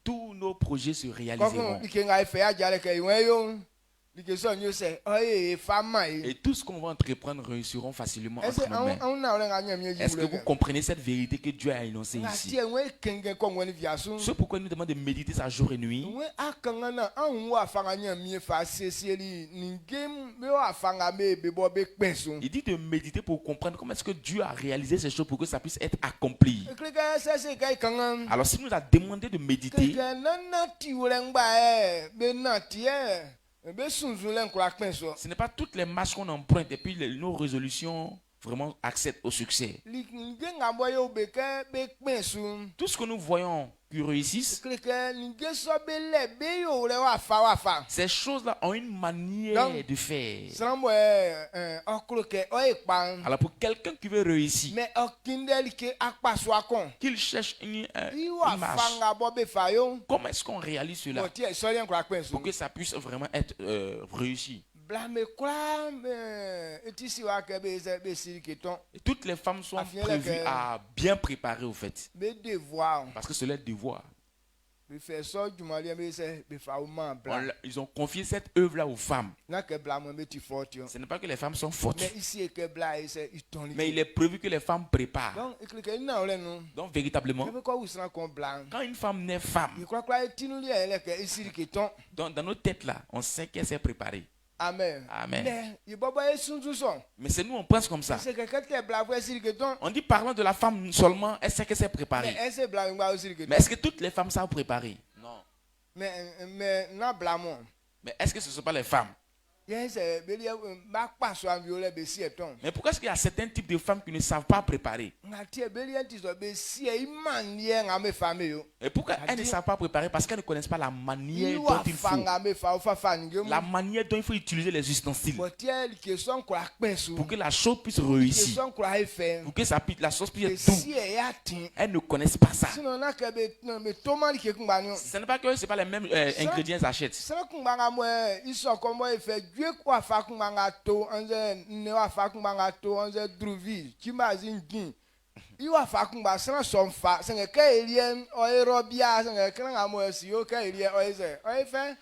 tous nos projets se réaliseront. Et tout ce qu'on va entreprendre réussiront facilement entre nos mains. Est-ce que vous comprenez cette vérité que Dieu a énoncée ici? C'est pourquoi il nous demande de méditer ça jour et nuit. Il dit de méditer pour comprendre comment est-ce que Dieu a réalisé ces choses pour que ça puisse être accompli. Alors s'il nous a demandé de méditer, ce n'est pas toutes les marches qu'on emprunte et puis nos résolutions vraiment accèdent au succès. Tout ce que nous voyons qui réussissent, ces choses-là ont une manière de faire. Alors pour quelqu'un qui veut réussir, qu'il cherche une marche, comment est-ce qu'on réalise cela pour que ça puisse vraiment être réussi? Et toutes les femmes sont prévues à bien préparer au fait. Parce que c'est leur devoir. Ils ont confié cette œuvre-là aux femmes. Ce n'est pas que les femmes sont fortes. Mais il est prévu que les femmes préparent. Donc véritablement, quand une femme naît femme, dans nos têtes là, on sait qu'elle s'est préparée. Amen. Amen. Mais c'est nous, on pense comme ça. On dit parlant de la femme seulement, elle sait qu'elle s'est préparée. Mais est-ce que toutes les femmes savent préparer? Non. Mais est-ce que ce ne sont pas les femmes? Mais pourquoi est-ce qu'il y a certains types de femmes qui ne savent pas préparer? Et pourquoi elles ne savent pas préparer? Parce qu'elles ne connaissent pas la manière dont il faut. La manière dont il faut utiliser les ustensiles. Pour que la chose puisse réussir. Pour que la chose puisse être douce. Elles ne connaissent pas ça. Ce n'est pas que ce n'est pas les mêmes ingrédients qu'elles achètent.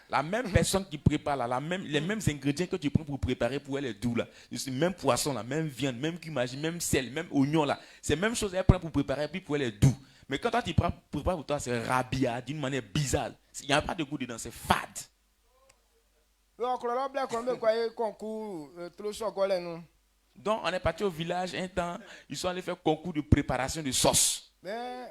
La même personne qui prépare là, les mêmes ingrédients que tu prends pour préparer pour elle est doux là. Même poisson là, même viande, même cumin, même sel, même oignon là. C'est la même chose elle prend pour préparer puis pour elle est doux. Mais quand toi tu prépares pour toi c'est rabia d'une manière bizarre. Il n'y a pas de goût dedans, c'est fade. Donc on est parti au village un temps, ils sont allés faire concours de préparation de sauce. Maintenant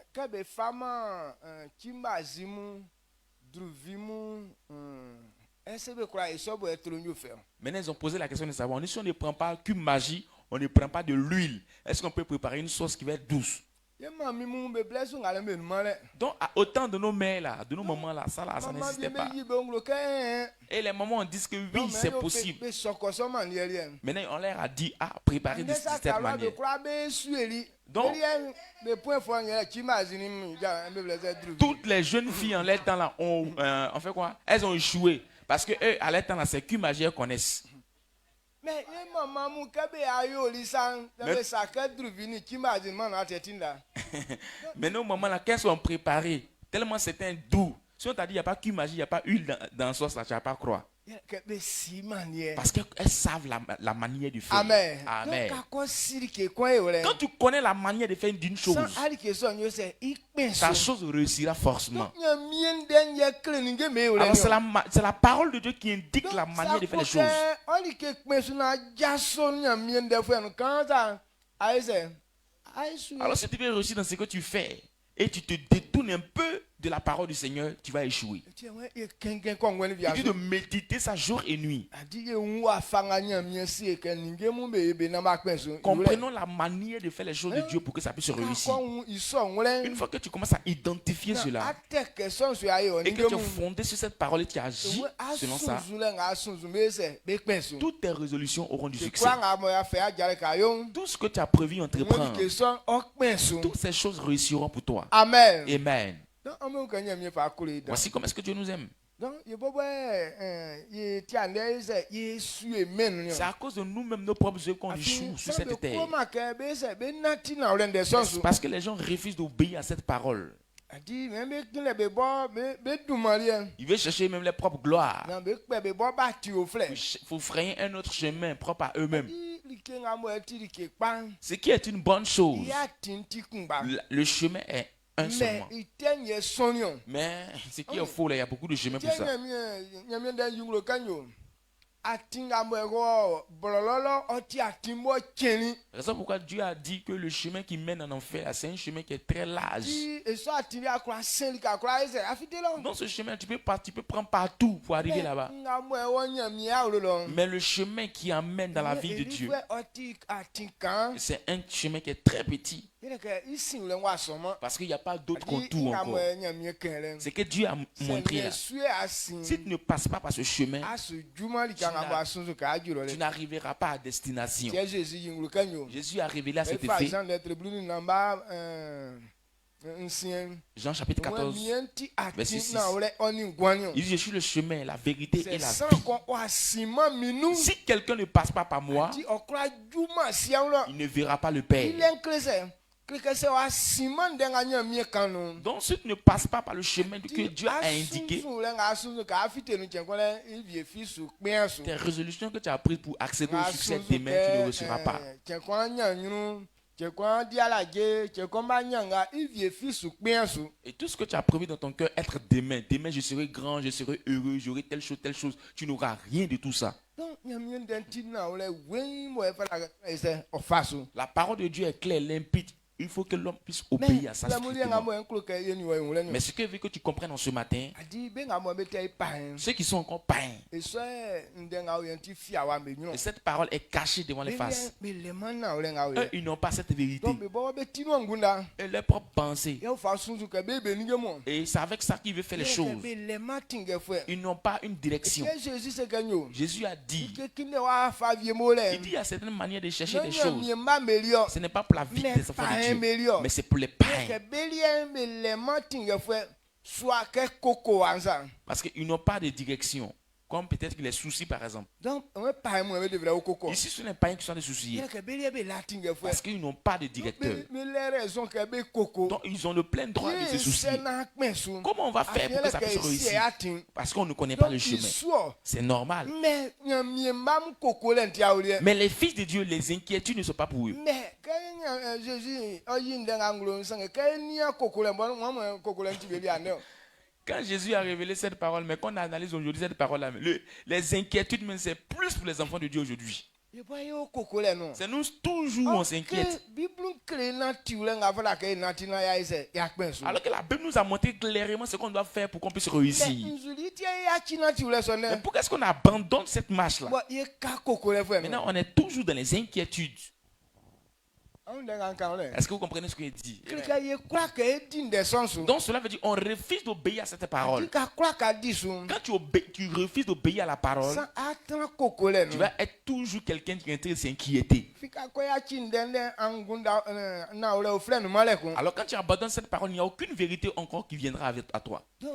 ils ont posé la question de savoir, si on ne prend pas qu'une magie, on ne prend pas de l'huile, est-ce qu'on peut préparer une sauce qui va être douce? Donc autant de nos mères là, de nos mamans là, ça n'existait pas. Et les mamans disent que oui, c'est possible. Maintenant on leur a dit préparer de cette manière. Donc toutes les jeunes filles en leur temps là ont fait quoi? Elles ont échoué parce que eux à leur temps là c'est qu'une magie elles connaissent. Mais nos mamans là, qu'elles sont préparées, tellement c'est un doux. Si on t'a dit il n'y a pas qu'une magie, il n'y a pas huile dans la sauce là, tu ne vas pas croire. Parce qu'elles savent la manière de faire. Amen. Amen. Quand tu connais la manière de faire d'une chose, ta chose réussira forcément. Alors c'est la parole de Dieu qui indique la manière de faire les choses. Alors si tu veux réussir dans ce que tu fais et tu te détournes un peu de la parole du Seigneur, tu vas échouer. Il dit de méditer ça jour et nuit. Comprenons la manière de faire les choses de Dieu pour que ça puisse réussir. Une fois que tu commences à identifier cela et que tu es fondé sur cette parole et tu agis selon ça, toutes tes résolutions auront du succès. Tout ce que tu as prévu entreprendre, toutes ces choses réussiront pour toi. Amen. Amen. Voici comment est-ce que Dieu nous aime. C'est à cause de nous-mêmes, nos propres œuvres, qu'on échoue sur cette terre. Parce que les gens refusent d'obéir à cette parole. Il veut chercher même leur propre gloire. Il faut frayer un autre chemin propre à eux-mêmes. Ce qui est une bonne chose. Le chemin est un seulement. Mais ce qui est faux, là, il y a beaucoup de chemins pour ça. Raison pourquoi Dieu a dit que le chemin qui mène en enfer, c'est un chemin qui est très large. Dans ce chemin, tu peux prendre partout pour arriver là-bas. Mais le chemin qui amène dans la vie de Dieu, c'est un chemin qui est très petit. Parce qu'il n'y a pas d'autre contour encore. C'est que Dieu a montré là. Si tu ne passes pas par ce chemin, tu n'arriveras pas à destination. Jésus a révélé à cet effet. Jean chapitre 14, verset 6. Il dit: je suis le chemin, la vérité et la vie. Si quelqu'un ne passe pas par moi, il ne verra pas le Père. Donc si tu ne passes pas par le chemin que Dieu a indiqué, tes résolutions que tu as prises pour accéder au succès demain, tu ne recevras pas. Et tout ce que tu as promis dans ton cœur, être demain je serai grand, je serai heureux, j'aurai telle chose, tu n'auras rien de tout ça. La parole de Dieu est claire, limpide. Il faut que l'homme puisse obéir à ça strictement. Mais ce que je veux que tu comprennes en ce matin, ceux qui sont encore païens, et cette parole est cachée devant les faces. Eux, ils n'ont pas cette vérité. Et leur propre pensée. Et c'est avec ça qu'ils veulent faire les choses. Ils n'ont pas une direction. Jésus a dit, il dit à certaines manières de chercher des choses. Ce n'est pas pour la vie des enfants de Dieu, mais c'est pour les païens. Parce qu'ils n'ont pas de direction. Comme peut-être les soucis, par exemple. Ici, ce sont les païens qui sont des soucis. Parce qu'ils n'ont pas de directeur. Donc, ils ont le plein droit de se soucier. Comment on va faire pour que ça puisse réussir? Parce qu'on ne connaît pas le chemin. C'est normal. Mais les fils de Dieu, les inquiétudes ne sont pas pour eux. Quand Jésus a révélé cette parole, mais qu'on analyse aujourd'hui cette parole-là, les inquiétudes, mais c'est plus pour les enfants de Dieu aujourd'hui. C'est nous toujours on s'inquiète. Alors que la Bible nous a montré clairement ce qu'on doit faire pour qu'on puisse réussir. Mais pourquoi est-ce qu'on abandonne cette marche-là? Maintenant, on est toujours dans les inquiétudes. Est-ce que vous comprenez ce qu'il dit? Donc cela veut dire on refuse d'obéir à cette parole. Quand tu refuses d'obéir à la parole, tu vas être toujours quelqu'un qui est en train de s'inquiéter. Alors quand tu abandonnes cette parole, il n'y a aucune vérité encore qui viendra à toi. Ce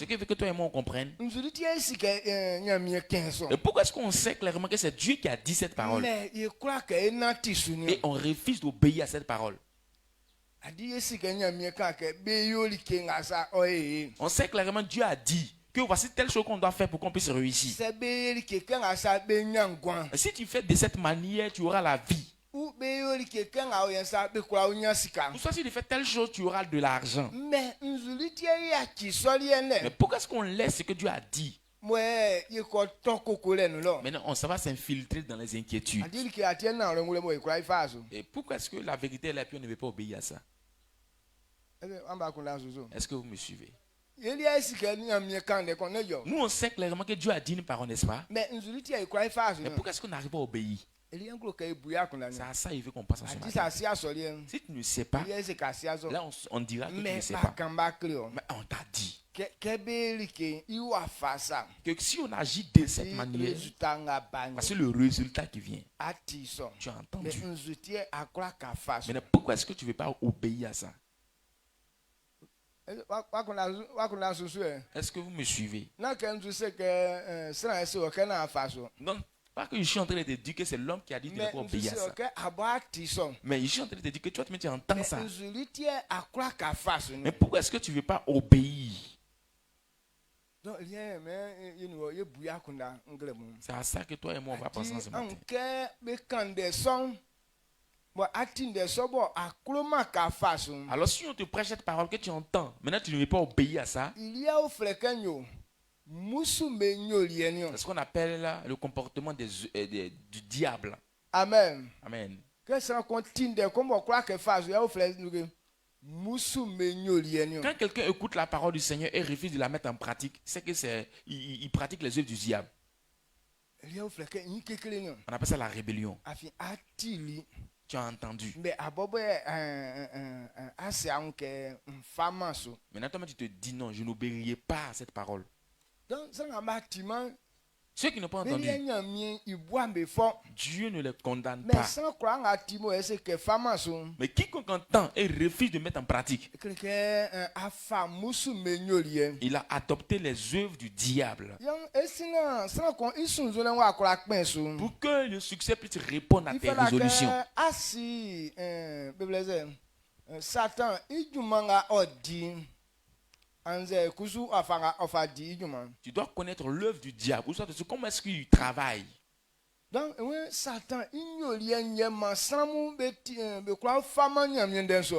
qui veut que toi et moi on comprenne. Et pourquoi est-ce qu'on sait clairement que c'est Dieu qui a dit cette parole? Et on refuse d'obéir à cette parole. On sait clairement Dieu a dit que voici telle chose qu'on doit faire pour qu'on puisse réussir. Et si tu fais de cette manière, tu auras la vie. Ou soit si tu fais telle chose, tu auras de l'argent. Mais pourquoi est-ce qu'on laisse ce que Dieu a dit? Maintenant, ça va s'infiltrer dans les inquiétudes. Et pourquoi est-ce que la vérité est là et puis on ne veut pas obéir à ça? Est-ce que vous me suivez? Nous, on sait clairement que Dieu a dit une parole, n'est-ce pas? Mais pourquoi est-ce qu'on n'arrive pas à obéir? C'est à ça il veut qu'on passe en ce matin. Si tu ne sais pas, là on dira que tu ne sais pas. Mais on t'a dit que si on agit de cette manière, c'est le résultat qui vient. Tu as entendu. Mais pourquoi est-ce que tu ne veux pas obéir à ça? Est-ce que vous me suivez? Donc, pas que je suis en train de te dire que c'est l'homme qui a dit de ne pas obéir à ça. Mais je suis en train de te dire que toi, tu entends ça. Mais pourquoi est-ce que tu ne veux pas obéir? C'est à ça que toi et moi, on va penser en ce matin. Alors si on te prêche cette parole que tu entends, maintenant tu ne veux pas obéir à ça. C'est ce qu'on appelle là, le comportement du diable. Amen. Amen. Quand quelqu'un écoute la parole du Seigneur et refuse de la mettre en pratique, c'est que il pratique les œuvres du diable. On appelle ça la rébellion. Tu as entendu. Maintenant, toi, tu te dis non, je n'obéirai pas à cette parole. Ceux qui n'ont pas entendu, Dieu ne les condamne pas. Mais quiconque entend et refuse de mettre en pratique, il a adopté les œuvres du diable. Pour que le succès puisse répondre à tes résolutions. Satan, tu dois connaître l'œuvre du diable. Comment est-ce qu'il travaille? Donc, Satan,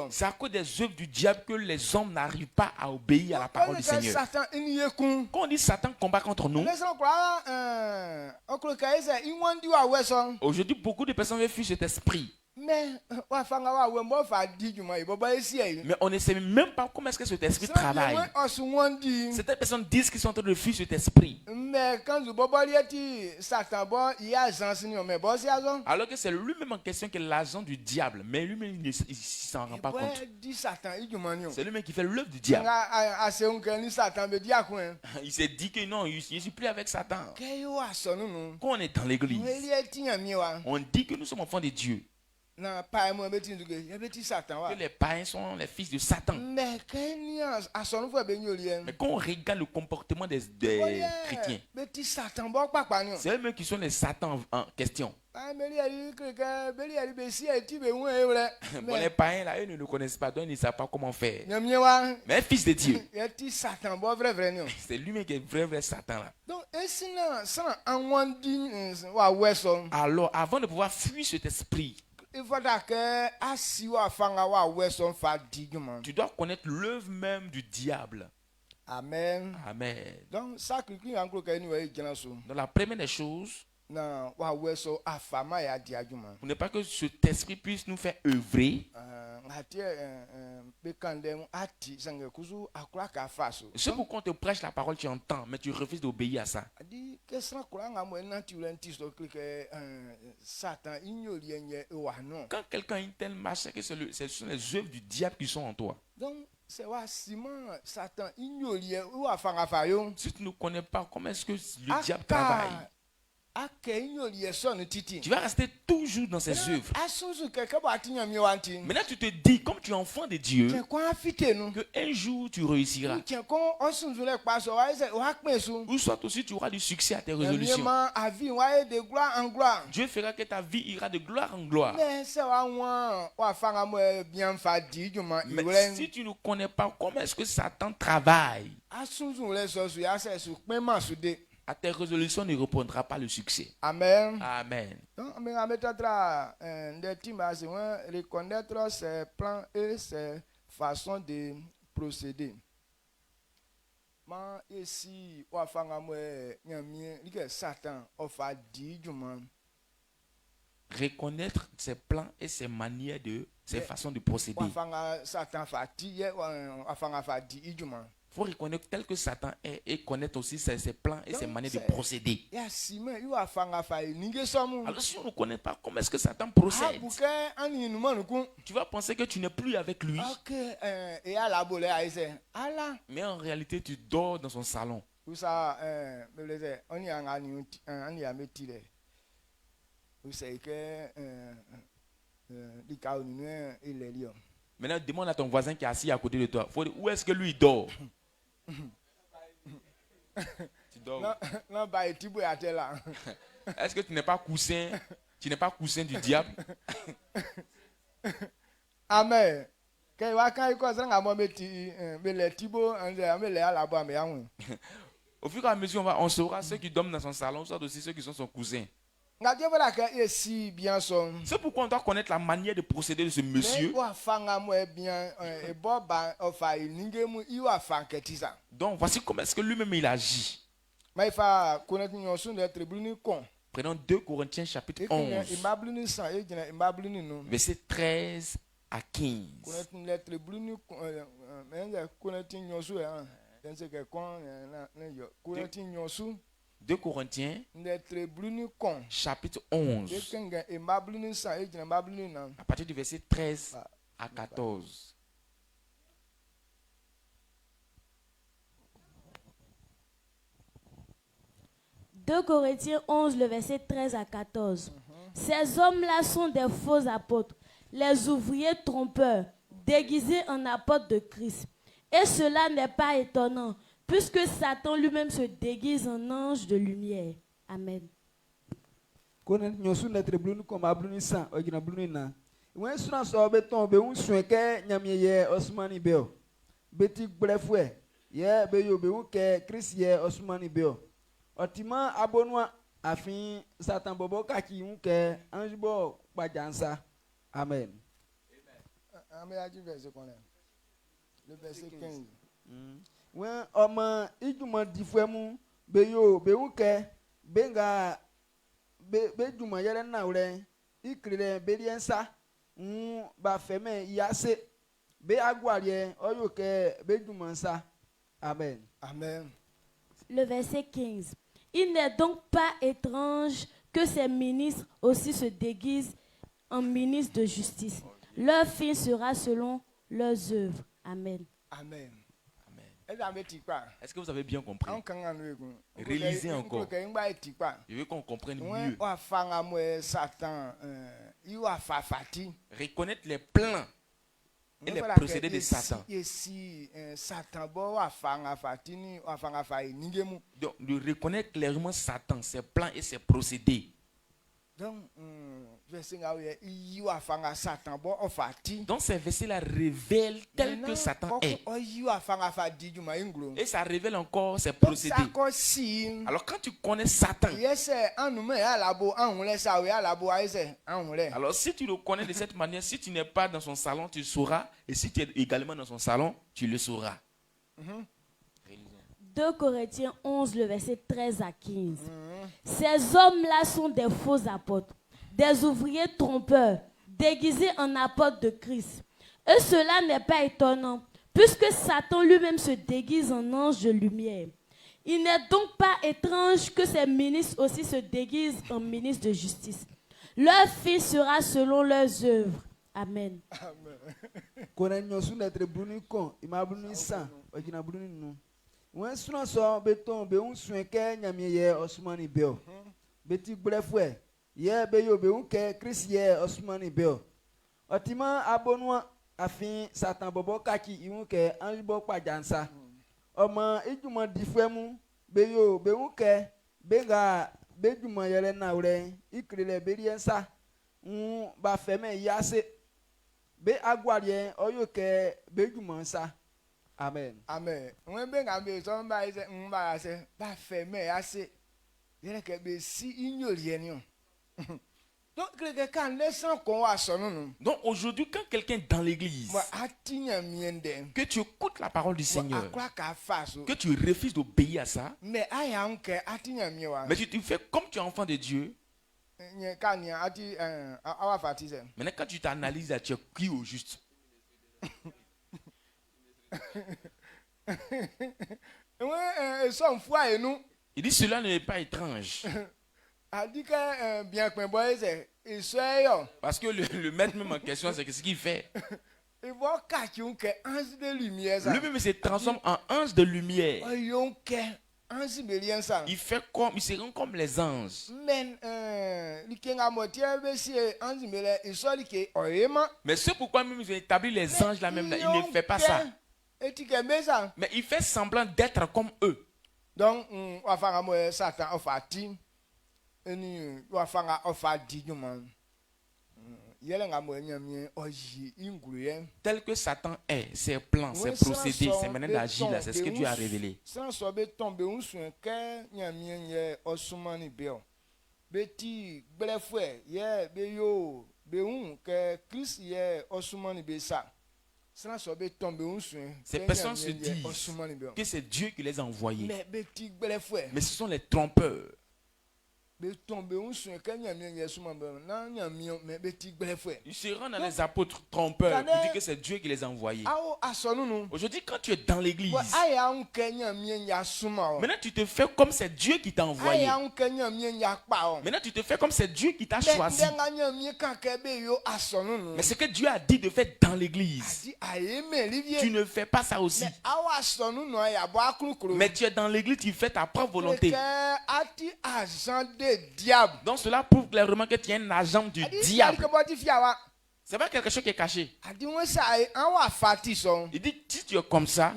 c'est à cause des œuvres du diable que les hommes n'arrivent pas à obéir à la parole du Seigneur. Quand on dit Satan combat contre nous, aujourd'hui beaucoup de personnes veulent fuir cet esprit. Mais on ne sait même pas comment est-ce que cet esprit travaille. Certaines personnes disent qu'ils sont en train de fuir cet esprit. Alors que c'est lui-même en question qui est l'agent du diable. Mais lui-même il ne s'en rend pas compte. C'est lui-même qui fait l'œuvre du diable. Il s'est dit que non, je ne suis plus avec Satan. Quand on est dans l'église, on dit que nous sommes enfants de Dieu. Que les païens sont les fils de Satan. Mais quand on regarde le comportement des chrétiens, c'est eux-mêmes qui sont les Satans en question. Bon, les païens là, eux ne le connaissent pas, donc ils ne savent pas comment faire. Mais fils de Dieu, c'est lui-même qui est vrai Satan là. Alors, avant de pouvoir fuir cet esprit, tu dois connaître l'œuvre même du diable. Amen. Amen. Donc, la première des choses, pour ne pas que cet esprit puisse nous faire œuvrer, c'est pourquoi on te prêche la parole, tu entends, mais tu refuses d'obéir à ça. Quand quelqu'un a une telle marche, c'est que ce sont les œuvres du diable qui sont en toi. Donc, si tu ne connais pas comment est-ce que le diable travaille, tu vas rester toujours dans ses œuvres. Maintenant tu te dis, comme tu es enfant de Dieu, qu'un jour tu réussiras. Ou soit aussi tu auras du succès à tes résolutions. Dieu fera que ta vie ira de gloire en gloire. Mais si tu ne connais pas comment est-ce que Satan travaille, à tes résolutions ne répondra pas le succès. Amen. Amen. Donc, reconnaître ses plans et ses façons de procéder. Reconnaître ses plans et ses manières ses façons de procéder. Il faut reconnaître tel que Satan est et connaître aussi ses plans et ses manières de procéder. Alors si on ne connaît pas comment est-ce que Satan procède, tu vas penser que tu n'es plus avec lui. Mais en réalité, tu dors dans son salon. Maintenant, demande à ton voisin qui est assis à côté de toi. Où est-ce que lui dort? Tu dors. Non, bah, Est-ce que tu n'es pas coussin? Tu n'es pas coussin du diable? Amen. Au fur et à mesure, on saura ceux qui dorment dans son salon, soit aussi ceux qui sont son cousin. C'est pourquoi on doit connaître la manière de procéder de ce monsieur. Donc voici comment est-ce que lui-même il agit. Prenons 2 Corinthiens chapitre 11, verset 13 à 15. 2 Corinthiens chapitre 11, à partir du verset 13 à 14. « 2 Corinthiens 11, le verset 13 à 14. Ces hommes-là sont des faux apôtres, les ouvriers trompeurs, déguisés en apôtres de Christ. Et cela n'est pas étonnant, puisque Satan lui-même se déguise en ange de lumière. » Amen. Otima abonwa afin Satan bobo kaki unke anjbo pajansa. Amen. Le verset 15. When oma ijuma difwemu beyo beunke benga bejuma yere na ure ikrire beriensa ba feme yase be agwarie oyoke bejumansa. Amen. Amen. Le verset 15. Il n'est donc pas étrange que ces ministres aussi se déguisent en ministres de justice. Leur fin sera selon leurs œuvres. Amen. Amen. Amen. Est-ce que vous avez bien compris? Réalisez encore. Je veux qu'on comprenne mieux. Reconnaître les plans et les procédés de Satan. Donc, de reconnaître clairement Satan, ses plans et ses procédés. Donc ces versets-là révèlent tel que Satan est. Et ça révèle encore ses procédés. Alors quand tu connais Satan, alors si tu le connais de cette manière, si tu n'es pas dans son salon, tu le sauras. Et si tu es également dans son salon, tu le sauras. 2 Corinthiens 11, le verset 13 à 15. Ces hommes-là sont des faux apôtres, des ouvriers trompeurs, déguisés en apôtres de Christ. Et cela n'est pas étonnant, puisque Satan lui-même se déguise en ange de lumière. Il n'est donc pas étrange que ces ministres aussi se déguisent en ministres de justice. Leur fin sera selon leurs œuvres. Amen. When suna so beton be un sweke nyamie ye osmani beo beti brefwe ye be yo be un ke Chris ye osmani beo otima abonwa afin Satan bobo kaki iun ke anjibo pajansa omo ijuma difwemu be yo be un ke benga bejuma yele na ure ikrele beriensa ba feme yase be agwarie oyo ke bejuma nsa. Amen. Amen. When ben ambe somebody say mba say ba fe me ase. Yere ke be si ignorie ni. Donc quelqu'un kan leçon kon wa sonu nu. Donc aujourd'hui quand quelqu'un est dans l'église, que tu écoutes la parole du Seigneur, que tu refuses d'obéir à ça, mais tu fais comme tu es enfant de Dieu. Maintenant quand tu t'analyses, tu es qui au juste? Il dit cela n'est pas étrange. Parce que le maître même en question, c'est ce qu'il fait. Lui-même se transforme en ange de lumière. Il fait comme, il se rend comme les anges. Mais c'est pourquoi même ils ont établi les anges là même là, il ne fait pas ça. Mais il fait semblant d'être comme eux. Donc, Satan tel que Satan est, ses plans, ses procédés, ses manières d'agir là, c'est ce que Dieu a révélé. Ces personnes se disent que c'est Dieu qui les a envoyés. Mais ce sont les trompeurs. Ils se rendent dans les apôtres trompeurs pour dire que c'est Dieu qui les a envoyés. Aujourd'hui, quand tu es dans l'église, maintenant tu te fais comme c'est Dieu qui t'a envoyé. Maintenant tu te fais comme c'est Dieu qui t'a choisi. Mais ce que Dieu a dit de faire dans l'église, tu ne fais pas ça aussi. Mais tu es dans l'église, tu fais ta propre volonté. Donc cela prouve clairement que tu es un agent du diable. C'est pas quelque chose qui est caché. Il dit, si tu es comme ça,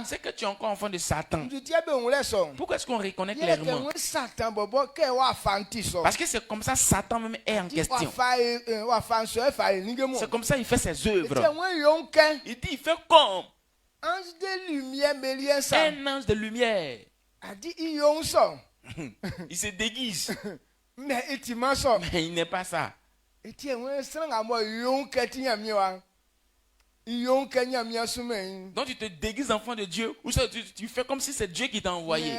c'est que tu es encore enfant de Satan. Pourquoi est-ce qu'on reconnaît clairement? Parce que c'est comme ça Satan même est en question. C'est comme ça il fait ses œuvres. Il dit, il fait comme un ange de lumière. Il se déguise. Mais il n'est pas ça. Donc tu te déguises enfant de Dieu ou tu fais comme si c'est Dieu qui t'a envoyé.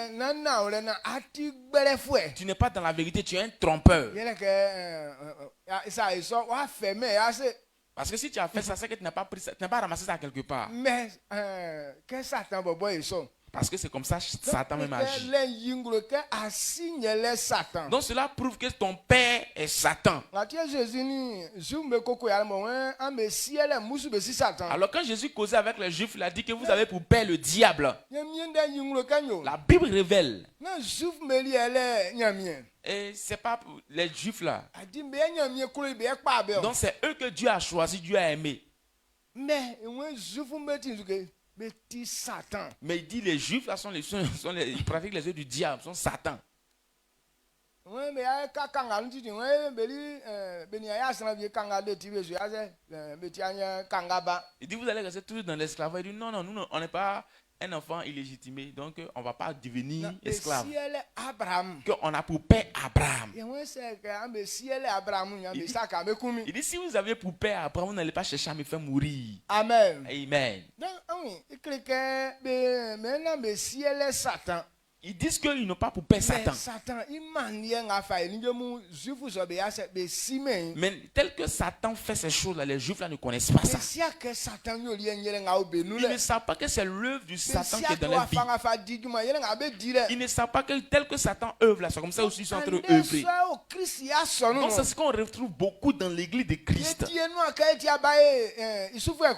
Tu n'es pas dans la vérité, tu es un trompeur. Parce que si tu as fait ça, c'est que tu n'as pas ramassé ça quelque part. Parce que c'est comme ça Satan même agit. Donc cela prouve que ton père est Satan. Alors quand Jésus causait avec les Juifs, il a dit que vous avez pour père le diable. La Bible révèle. Et c'est pas les Juifs là. Donc c'est eux que Dieu a choisi, Dieu a aimé. Mais il dit les Juifs là ils pratiquent les œuvres du diable, sont Satan. Il dit vous allez rester tous dans l'esclavage. Il dit non, nous on n'est pas un enfant illégitimé, donc on ne va pas devenir esclave. On a pour père Abraham. Il dit si vous avez pour père Abraham, vous n'allez pas chercher à me faire mourir. Amen. Amen. Ils disent qu'ils n'ont pas pour père Satan. Mais tel que Satan fait ces choses-là, les Juifs là ne connaissent pas ça. Ils ne savent pas que c'est l'œuvre du Satan qui est dans leur vie. Ils ne savent pas que tel que Satan œuvre là, c'est comme ça aussi ils sont en train d'œuvrer. Donc c'est ce qu'on retrouve beaucoup dans l'église de Christ.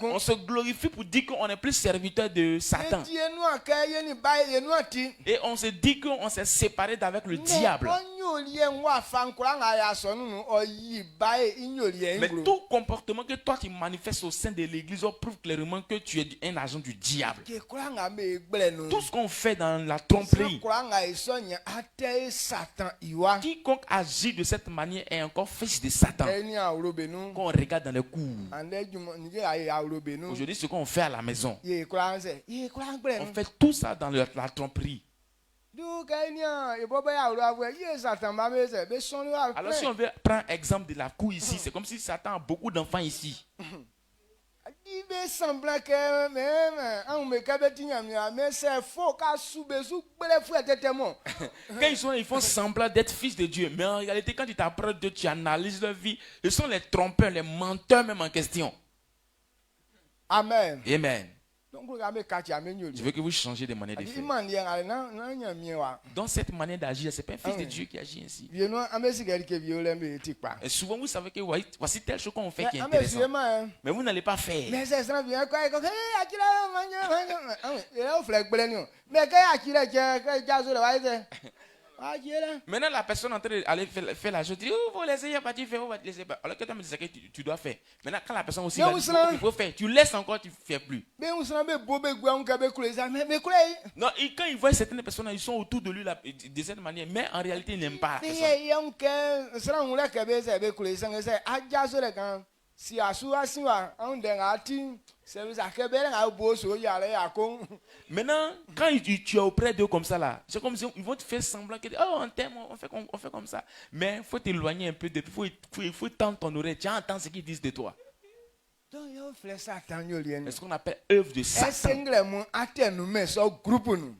On se glorifie pour dire qu'on est plus serviteur de Satan. Et on se dit qu'on s'est séparé d'avec le diable. Mais tout comportement que toi tu manifestes au sein de l'église prouve clairement que tu es un agent du diable. Tout ce qu'on fait dans la tromperie, quiconque agit de cette manière est encore fils de Satan. Quand on regarde dans les cours, aujourd'hui ce qu'on fait à la maison, on fait tout ça dans la tromperie. Alors si on veut prendre exemple de la cour ici, c'est comme si Satan a beaucoup d'enfants ici. Quand ils font semblant d'être fils de Dieu, mais en réalité quand tu t'apprends Dieu, tu analyses leur vie, ce sont les trompeurs, les menteurs même en question. Amen. Amen. Je veux que vous changez de manière de faire. Dans cette manière d'agir, ce n'est pas un fils de Dieu qui agit ainsi. Et souvent, vous savez que voici telle chose qu'on fait qui est intéressante. Mais vous n'allez pas faire. Maintenant, la personne est en train d'aller faire la chose, dit, oh, vous laissez, il n'y a pas de faire, vous laissez pas. Alors que toi, tu sais que tu dois faire. Maintenant, quand la personne aussi va dire, il faut faire, tu laisses encore, tu ne fais plus. Non, et quand ils voient certaines personnes, ils sont autour de lui de cette manière, mais en réalité, ils n'aiment pas la personne. Maintenant, quand tu es auprès d'eux comme ça là, c'est comme si ils vont te faire semblant que oh on t'aime, on fait comme ça. Mais il faut t'éloigner un peu de il faut tendre ton oreille, tu entends ce qu'ils disent de toi. C'est ce qu'on appelle œuvre de Satan.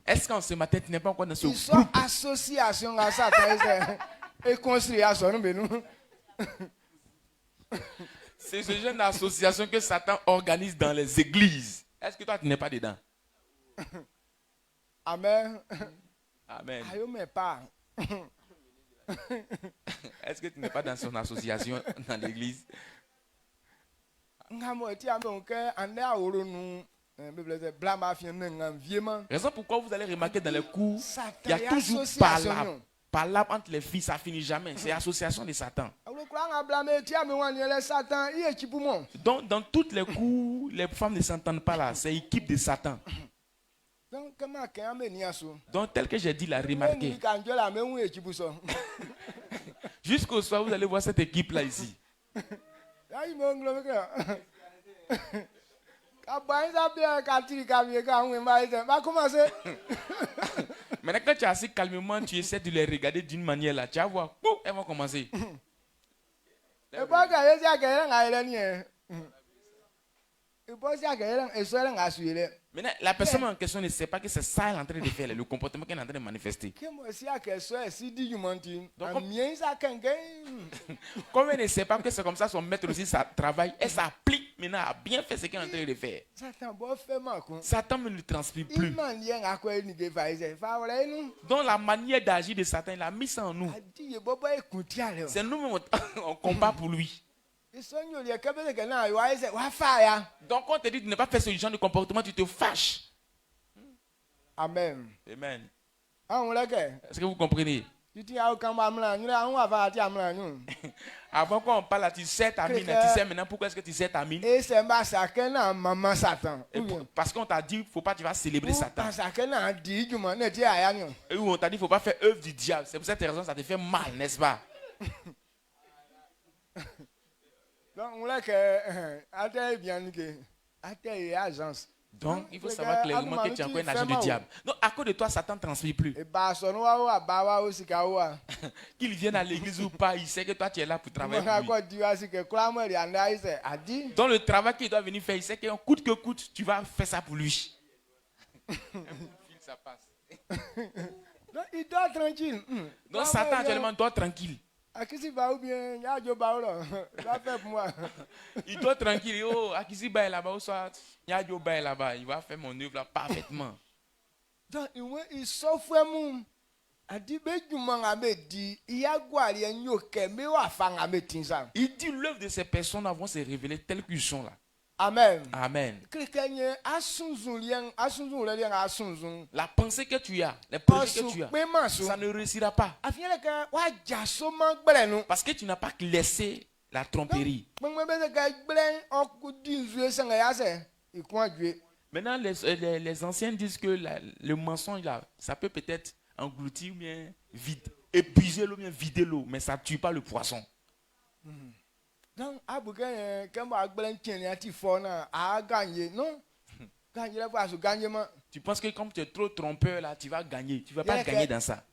Est-ce qu'en ce matin tu n'es pas encore dans ce groupe? Association à Satan et construction. C'est ce genre d'association que Satan organise dans les églises. Est-ce que toi, tu n'es pas dedans? Amen. Amen. Est-ce que tu n'es pas dans son association dans l'église? Raison pourquoi vous allez remarquer dans les cours, il y a toujours palabre entre les filles, ça finit jamais. C'est l'association de Satan. Donc, dans toutes les cours, les femmes ne s'entendent pas là. C'est l'équipe de Satan. Donc, tel que j'ai dit, la remarqué. Jusqu'au soir, vous allez voir cette équipe-là ici. Maintenant, quand tu es assis calmement, tu essaies de les regarder d'une manière là. Tu vas voir, elles vont commencer. Maintenant, la personne en question ne sait pas que c'est ça qu'elle est en train de faire, le comportement qu'elle est en train de manifester. Donc, comme elle ne sait pas que c'est comme ça son maître aussi ça travaille, elle s'applique maintenant à bien faire ce qu'elle est en train de faire. Satan ne lui transpire plus. Donc la manière d'agir de Satan, il a mis ça en nous. C'est nous-mêmes, on combat pour lui. Donc quand on te dit de ne pas faire ce genre de comportement, tu te fâches. Amen. Amen. Est-ce que vous comprenez? Avant qu'on parle là, tu sais ta mine, tu sais maintenant pourquoi est-ce que tu sais ta mine? Parce qu'on t'a dit, il ne faut pas, tu vas célébrer Satan. Et on t'a dit, il ne faut pas faire œuvre du diable. C'est pour cette raison que ça te fait mal, n'est-ce pas? Donc, il faut savoir clairement que tu es encore un agent du diable. Donc, à cause de toi, Satan ne transmet plus. Qu'il vienne à l'église ou pas, il sait que toi, tu es là pour travailler pour lui. Donc, le travail qu'il doit venir faire, il sait que coûte que coûte, tu vas faire ça pour lui. Ça passe. Donc, il doit tranquille. Donc, Satan actuellement doit tranquille. Il doit tranquille. Oh, Akisi va là-bas, là-bas. Il va faire mon œuvre là parfaitement. Donc, il s'offre mon. Il dit l'œuvre de ces personnes vont se révéler telles qu'ils sont là. Amen. Amen. La pensée que tu as, les projets que tu as, ça ne réussira pas. Parce que tu n'as pas laissé la tromperie. Maintenant, les anciens disent que le mensonge là, ça peut peut-être engloutir ou bien épuiser l'eau, bien vider l'eau, mais ça ne tue pas le poisson. Donc, tu penses que comme tu es trop trompeur là, tu vas gagner. Tu ne vas pas gagner dans ça.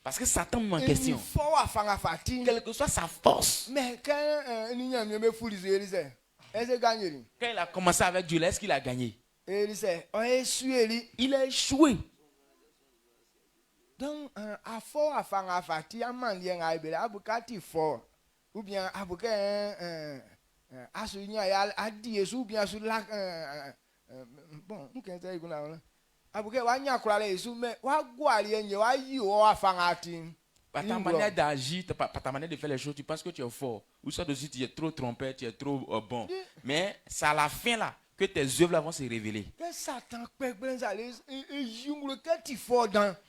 Parce que Satan en question, quelle que soit sa force, quand il a commencé avec Dieu, est-ce qu'il a gagné? Il a échoué. Donc, ou bien asunya a dit Jésus bien sur la bon on qu'est-ce que là abuke wa nya kura le Jésus mais wa gwali enye wa yi o afanga tin. Par ta manière d'agir, par ta manière de faire les choses, tu penses que tu es fort. Ou soit aussi tu es trop trompé, tu es trop bon. Mais c'est à la fin là que tes œuvres là vont se révéler.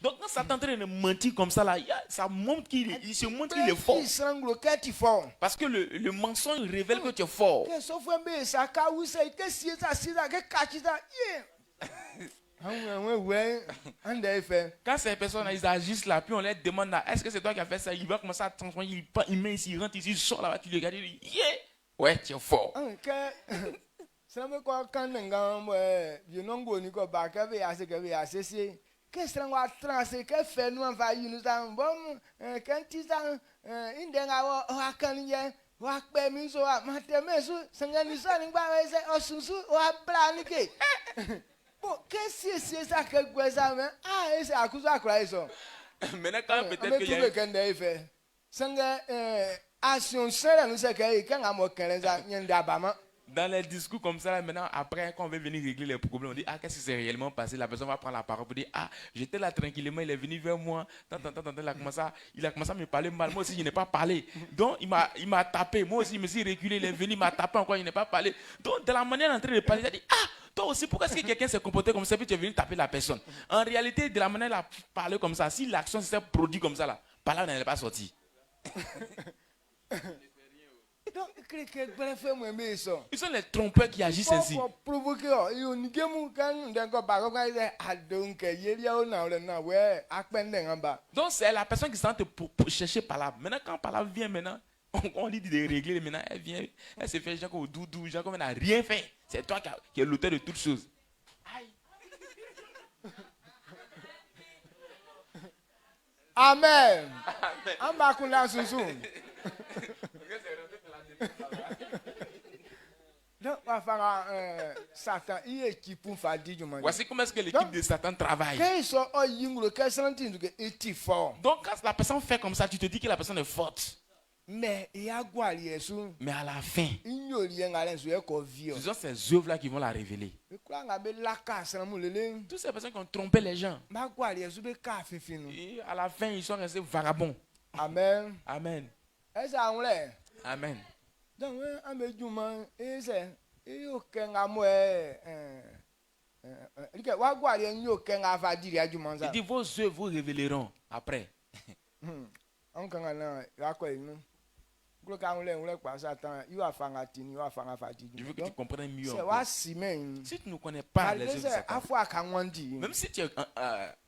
Donc quand Satan est en train de mentir comme ça là, ça montre qu'il se montre qu'il est fort. Parce que le mensonge révèle que tu es fort. Quand ces personnes ils agissent là, puis on leur demande là, est-ce que c'est toi qui as fait ça? Il va commencer à transformer, il met ici, il rentre ici, il sort là-bas, tu le regardes, il dit, yeah! Ouais, tu es fort. Qu'est-ce que c'est ça que vous avez? Ah, c'est à cause de la croix. Maintenant, quand peut-être qu'il y a dans les discours comme ça, maintenant, après, quand on veut venir régler les problèmes, on dit, ah, qu'est-ce qui s'est réellement passé? La personne va prendre la parole pour dire, ah, j'étais là tranquillement, il est venu vers moi, il a commencé à me parler mal, moi aussi, je n'ai pas parlé. Donc, il m'a tapé, moi aussi, je me suis reculé, il est venu, il m'a tapé encore, il n'a pas parlé. Donc, de la manière d'entrer de parler, il a dit, ah, toi aussi, pourquoi est-ce que quelqu'un s'est comporté comme ça, puis tu es venu taper la personne? En réalité, de la manière de parler comme ça, si l'action s'est produite comme ça, là, par là, on n'allait pas sortir. Ils sont les trompeurs qui agissent ainsi. Donc c'est la personne qui s'en te chercher par là. Maintenant quand par là vient maintenant, on lui dit de régler, maintenant elle vient, elle se fait genre au doudou, genre comme elle n'a rien fait. C'est toi qui es l'auteur de toutes choses. Amen. Voici comment est-ce que l'équipe de Satan travaille. Donc quand la personne fait comme ça, tu te dis que la personne est forte. Mais à la fin, ce sont ces œuvres-là qui vont la révéler. Toutes ces personnes qui ont trompé les gens, et à la fin, ils sont restés vagabonds. Amen. Amen. Amen. Donc, il dit vos œuvres vous révéleront après. Je veux que tu comprennes mieux. Si tu ne connais pas les œuvres de Satan, même si tu es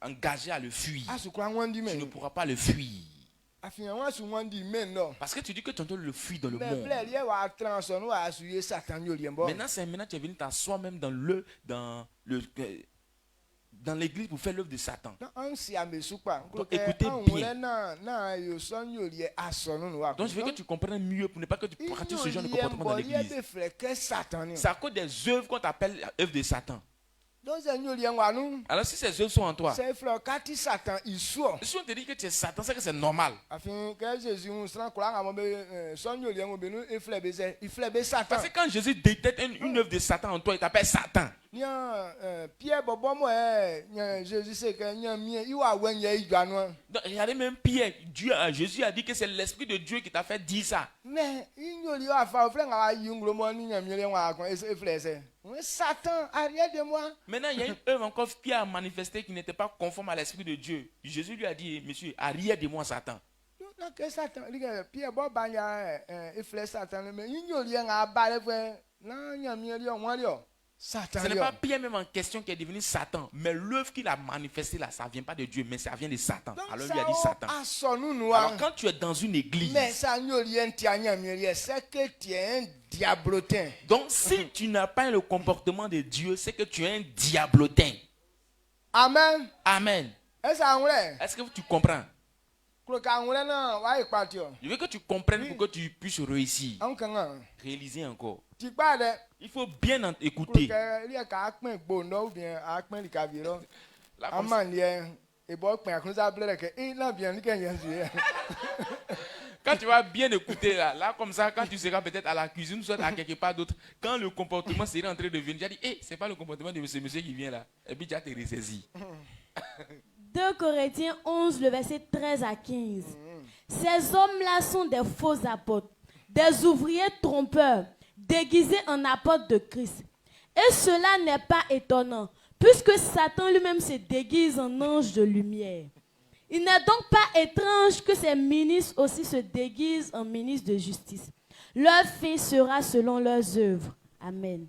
engagé à le fuir, tu ne pourras pas le fuir. Parce que tu dis que tu entends le fuir dans le monde. Maintenant tu es venu t'asseoir même dans l'église pour faire l'œuvre de Satan. Donc écoutez bien. Donc je veux que tu comprennes mieux pour ne pas que tu pratiques ce genre de comportement dans l'église. C'est à cause des œuvres qu'on t'appelle œuvres de Satan. Alors si ces œuvres sont en toi, si on te dit que tu es Satan, c'est que c'est normal. Parce que quand Jésus détecte une œuvre de Satan en toi, il t'appelle Satan. Donc, regardez même Pierre, Jésus a dit que c'est l'Esprit de Dieu qui t'a fait dire ça. Maintenant, il y a une œuvre encore Pierre a manifesté qui n'était pas conforme à l'Esprit de Dieu. Jésus lui a dit, monsieur, arrière de moi Satan. Ce n'est pas Pierre même en question qui est devenu Satan, mais l'œuvre qu'il a manifestée là, ça ne vient pas de Dieu, mais ça vient de Satan. Alors il lui a dit Satan. Alors quand tu es dans une église, donc si tu n'as pas le comportement de Dieu, c'est que tu es un diablotin. Amen. Amen. Est-ce que tu comprends? Je veux que tu comprennes pour que tu puisses réussir. Réaliser encore. Il faut bien écouter. Quand tu vas bien écouter là comme ça, quand tu seras peut-être à la cuisine, soit à quelque part d'autre, quand le comportement sera en train de venir, tu as dit, c'est pas le comportement de ce monsieur qui vient là. Et puis tu as te ressaisi. 2 Corinthiens 11, le verset 13 à 15. Ces hommes-là sont des faux apôtres, des ouvriers trompeurs, déguisés en apôtres de Christ. Et cela n'est pas étonnant, puisque Satan lui-même se déguise en ange de lumière. Il n'est donc pas étrange que ses ministres aussi se déguisent en ministres de justice. Leur fin sera selon leurs œuvres. Amen.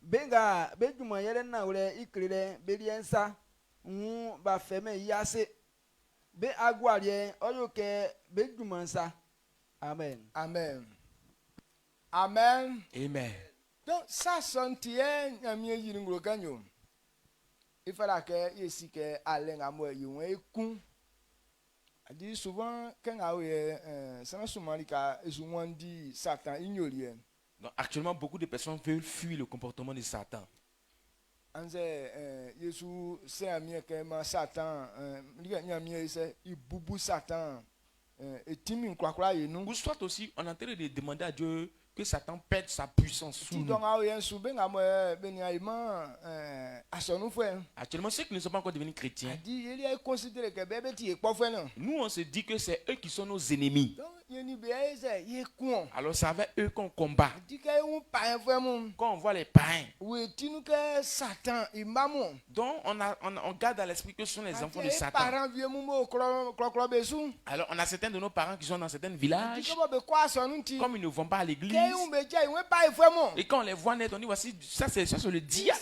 Benga bejuma yele na ule ikrire beliensa ba feme yase be agwalie oyoke bejuma sa. Amen. Amen. Amen. Amen. Donc ça sentie nyamie yingro kanyo. Il fallait que ici que Alain amo yon ekun. A dit souvent quand awe ça souvent lika souvent dit Satan ignorien. Donc, actuellement, beaucoup de personnes veulent fuir le comportement de Satan. Ou soit aussi, on est en train de demander à Dieu que Satan perde sa puissance sur nous. Actuellement, ceux qui ne sont pas encore devenus chrétiens, nous on se dit que c'est eux qui sont nos ennemis. Alors c'est avec eux qu'on combat. Quand on voit les païens, donc on garde à l'esprit que ce sont les enfants de Satan. Alors on a certains de nos parents qui sont dans certains villages, comme ils ne vont pas à l'église. Et quand on les voit naître, on dit voici, ça c'est le diable.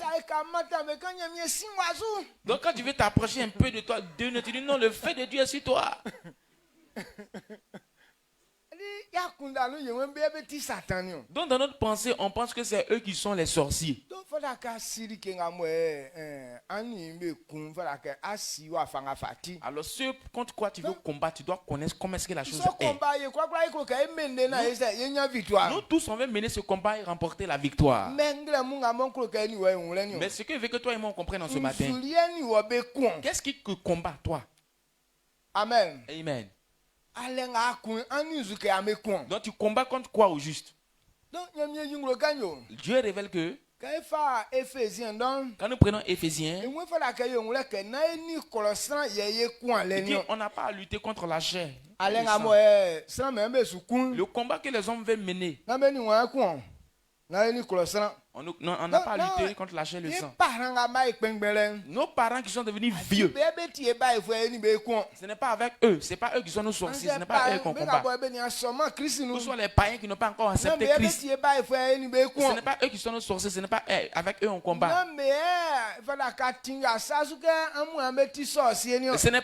Donc quand tu veux t'approcher un peu de toi, Dieu ne te dit non, le fait de Dieu est sur toi. Donc dans notre pensée, on pense que c'est eux qui sont les sorciers. Alors ce contre quoi tu veux combattre, tu dois connaître comment est-ce que la chose est. Nous tous on veut mener ce combat et remporter la victoire. Mais ce que veut que toi et moi on comprenne en ce matin, qu'est-ce qui te combat toi? Amen. Amen. Donc tu combats contre quoi au juste? Dieu révèle que quand nous prenons Éphésiens, on n'a pas à lutter contre la chair. Le combat que les hommes veulent mener, on n'a pas à lutter contre la chair et le sang. Nos parents qui sont devenus vieux, ce n'est pas avec eux, ce n'est pas eux qui sont nos sorciers, ce n'est pas eux qu'on combat. Ou soit les païens qui n'ont pas encore accepté Christ, ce n'est pas eux qui sont nos sorciers, ce n'est pas eux, avec eux on combat. Ce n'est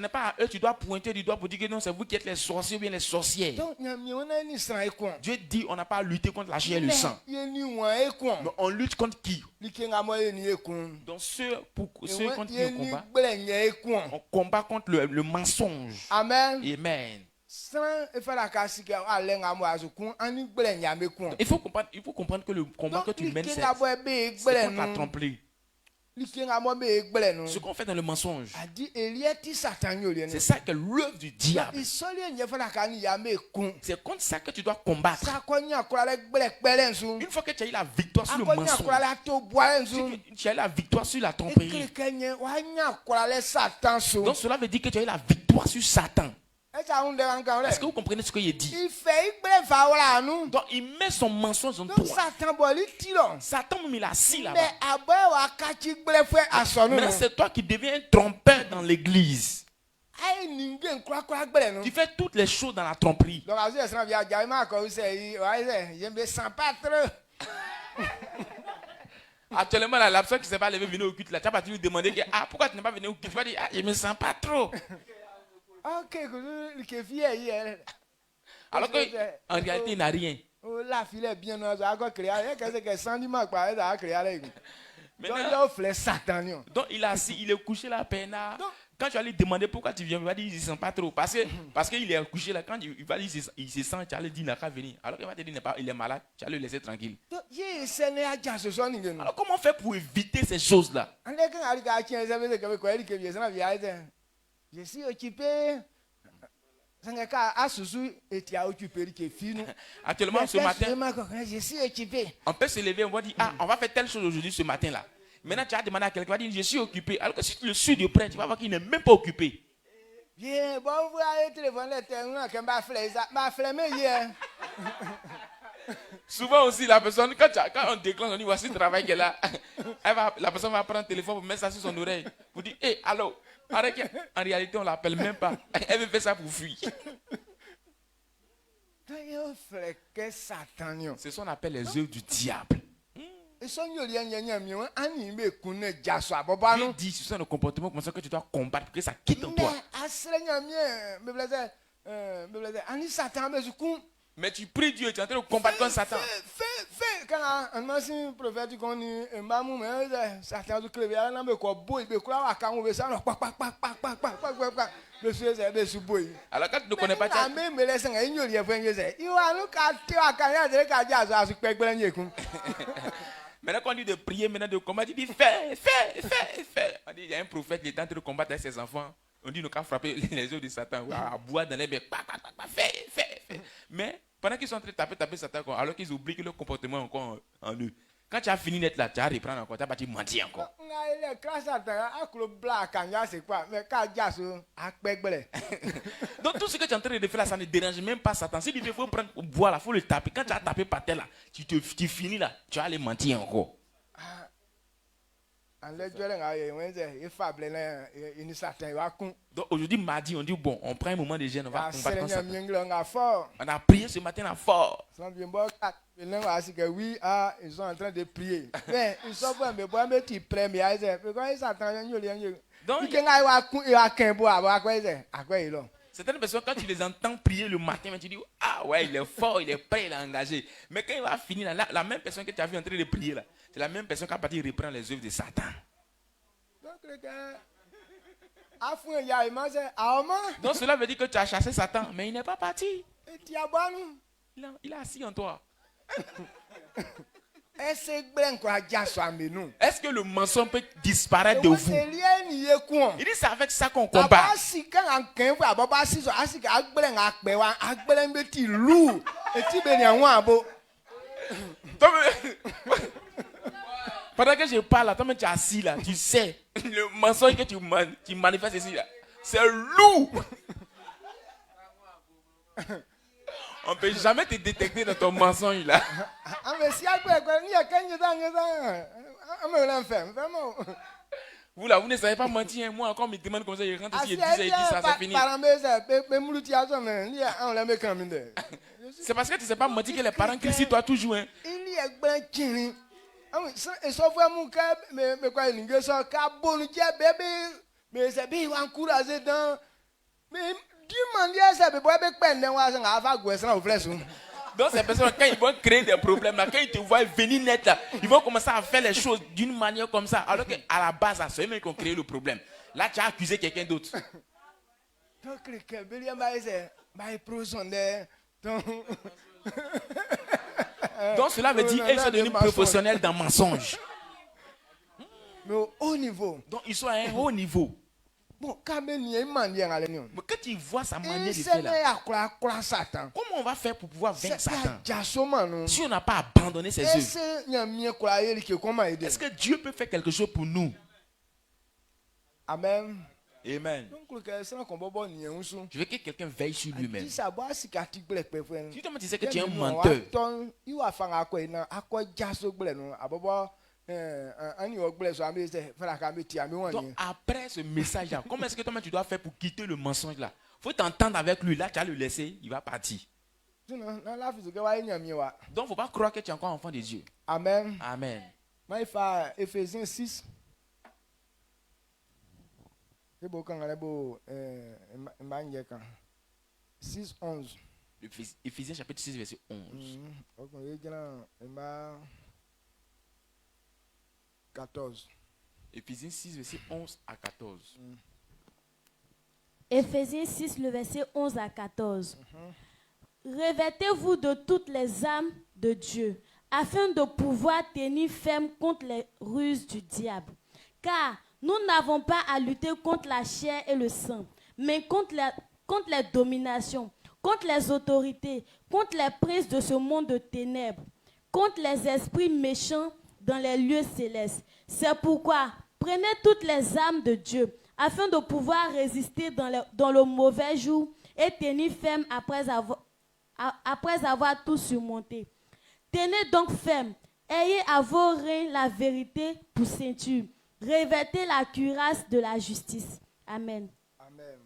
pas à eux, tu dois pointer du doigt pour dire que non, c'est vous qui êtes les sorciers ou bien les sorcières. Dieu dit on n'a pas à lutter contre la chair et le sang. Mais on lutte contre qui? Donc ceux contre qui on combat, on combat contre le mensonge. Amen. Amen. Il faut comprendre que le combat que tu mènes, c'est contre la tromperie. Ce qu'on fait dans le mensonge, c'est ça que l'œuvre du diable. C'est contre ça que tu dois combattre. Une fois que tu as eu la victoire sur le mensonge, tu as eu la victoire sur la tromperie, donc cela veut dire que tu as eu la victoire sur Satan. Est-ce que vous comprenez ce qu'il dit? Donc il met son mensonge en toi. Satan même il a assis là-bas. Maintenant c'est toi qui deviens un trompeur dans l'église. Tu fais toutes les choses dans la tromperie. Actuellement, la personne qui ne s'est pas levée venir au culte, là, tu vas lui demander pourquoi tu n'es pas venu au culte? Tu vas dire je ne me sens pas trop. Alors qu'en réalité, il n'a rien. Donc il est couché là, peinard. Quand tu vas lui demander pourquoi tu viens, il va dire qu'il ne se sent pas trop. Parce qu'il est couché là, quand il va dire il se sent, tu vas lui dire qu'il n'a qu'à venir. Alors qu'il va te dire il est malade, tu vas le laisser tranquille. Alors comment on fait pour éviter ces choses-là? Je suis occupé. Actuellement, ce matin, je suis occupé. On peut se lever, on va dire, on va faire telle chose aujourd'hui, ce matin-là. Maintenant, tu as demandé à quelqu'un, tu vas dire, je suis occupé. Alors que si tu le suis de près, tu vas voir qu'il n'est même pas occupé. Bien, bon, vous allez téléphoner, souvent aussi, la personne, quand on déclenche, on dit, voici le travail qu'elle a. La personne va prendre le téléphone pour mettre ça sur son oreille. Vous dites, hé, allô? En réalité, on ne l'appelle même pas. Elle veut faire ça pour fuir. C'est ce qu'on appelle les œuvres du diable. Dieu dit, ce sont nos comportements comme ça que tu dois combattre pour que ça quitte en toi. Mais tu pries Dieu, tu es en train de combattre contre Satan. Quand un ancien prophète dit qu'on est Satan du crever, on a quoi boy, be quoi quand on veut ça, alors quand tu ne connais pas ça. Maintenant quand on dit de prier, maintenant de combattre, il dit fais. On dit il y a un prophète qui est en train de combattre avec ses enfants. On dit nous qu'à frapper les œufs de Satan, à boire dans les becs, fais. Mais pendant qu'ils sont en train de taper Satan, alors qu'ils oublient que le comportement est encore en eux. Quand tu as fini d'être là, tu vas reprendre encore, tu vas partir mentir encore. Donc tout ce que tu es en train de faire là, ça ne dérange même pas Satan. Si il faut prendre boire là, il faut le taper. Quand tu as tapé par terre là, tu finis là, tu vas aller mentir encore. Donc aujourd'hui, mardi, on dit bon, on prend un moment de jeûne, on va combattre contre Satan. On a prié ce matin là fort. Oui, ils sont en train de prier. Mais ils sont pas mais bon, mais tu premiers, donc certaines personnes, quand tu les entends prier le matin, tu dis ah ouais, il est fort, il est prêt, il est engagé. Mais quand il va finir là, la même personne que tu as vu en train de prier là, c'est la même personne qui a parti reprendre les œuvres de Satan. Donc cela veut dire que tu as chassé Satan, mais il n'est pas parti. Il est assis en toi. Est-ce que le mensonge peut disparaître de vous? Il dit c'est avec ça qu'on combat. Pendant que je parle là, toi tu es assis là, tu sais, le mensonge que tu manifestes ici là, c'est lourd. On ne peut jamais te détecter dans ton mensonge là. Vous là, vous ne savez pas mentir. Moi encore, me demande comme ça, je rentre ici et dis ça, c'est fini. C'est parce que tu ne sais pas mentir que les parents crient sur toi toujours. Hein. Donc ces personnes, quand ils vont créer des problèmes, là, quand ils te voient venir net, là, ils vont commencer à faire les choses d'une manière comme ça. Alors qu'à la base, c'est eux qui ont créé le problème. Là, tu as accusé quelqu'un d'autre. Donc cela veut dire qu'ils sont devenus professionnels dans le mensonge. Mais au haut niveau. Donc ils sont à un haut niveau. Bon, mais quand tu vois sa manière de faire là, comment on va faire pour pouvoir vaincre Satan? Si on n'a pas abandonné ses œuvres, est-ce que Dieu peut faire quelque chose pour nous? Amen. Amen. Je veux que quelqu'un veille sur lui-même. Si toi tu sais que tu es un menteur, donc après ce message là, comment est-ce que toi tu dois faire pour quitter le mensonge là? Il faut t'entendre avec lui, là tu vas le laisser, il va partir. Donc il ne faut pas croire que tu es encore enfant de Dieu. Amen. Amen. Ephésiens 6. C'est beau quand on est beau 6, 11. Ephésiens chapitre 6 verset 11. 14. Éphésiens 6, verset 11 à 14. Éphésiens 6, le verset 11 à 14. Revêtez-vous de toutes les âmes de Dieu, afin de pouvoir tenir ferme contre les ruses du diable. Car nous n'avons pas à lutter contre la chair et le sang, mais contre les dominations, contre les autorités, contre les princes de ce monde de ténèbres, contre les esprits méchants dans les lieux célestes. C'est pourquoi prenez toutes les âmes de Dieu, afin de pouvoir résister dans le mauvais jour et tenir ferme après avoir tout surmonté. Tenez donc ferme, ayez à vos reins la vérité pour ceinture, revêtez la cuirasse de la justice. Amen. Amen.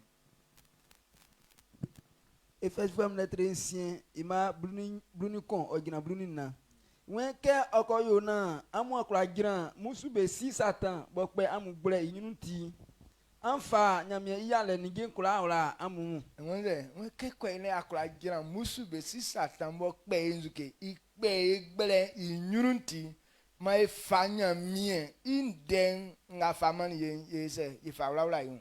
Ephésiens lettre ancien ima bruni kon ogina bruni na wen ke okoyo na amu akura giran musu be si satan bo pe amu gbre yinu ti anfa nyame iyale ni gen kula ora amu wen ke ko ile akura giran musu be si satan bo pe nzuke ipe gbre yinu ti ma ifanya mie inden nga famani ye se ifa wala yun.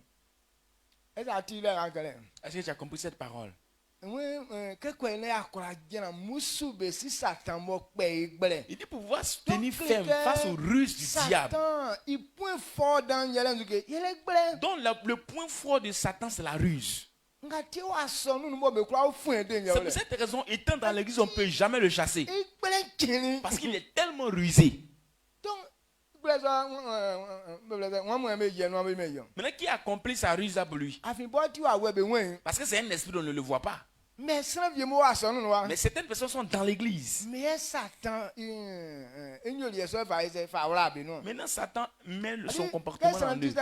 Est-ce que tu as compris cette parole? Il dit pouvoir se tenir ferme face aux ruses du diable. Donc le point fort de Satan, c'est la ruse. C'est pour cette raison, étant dans l'église, on ne peut jamais le chasser. Parce qu'il est tellement rusé. Maintenant, qui accomplit sa ruse pour lui? Parce que c'est un esprit, on ne le voit pas. Mais certaines personnes sont dans l'église. Maintenant, Satan met son comportement en eux.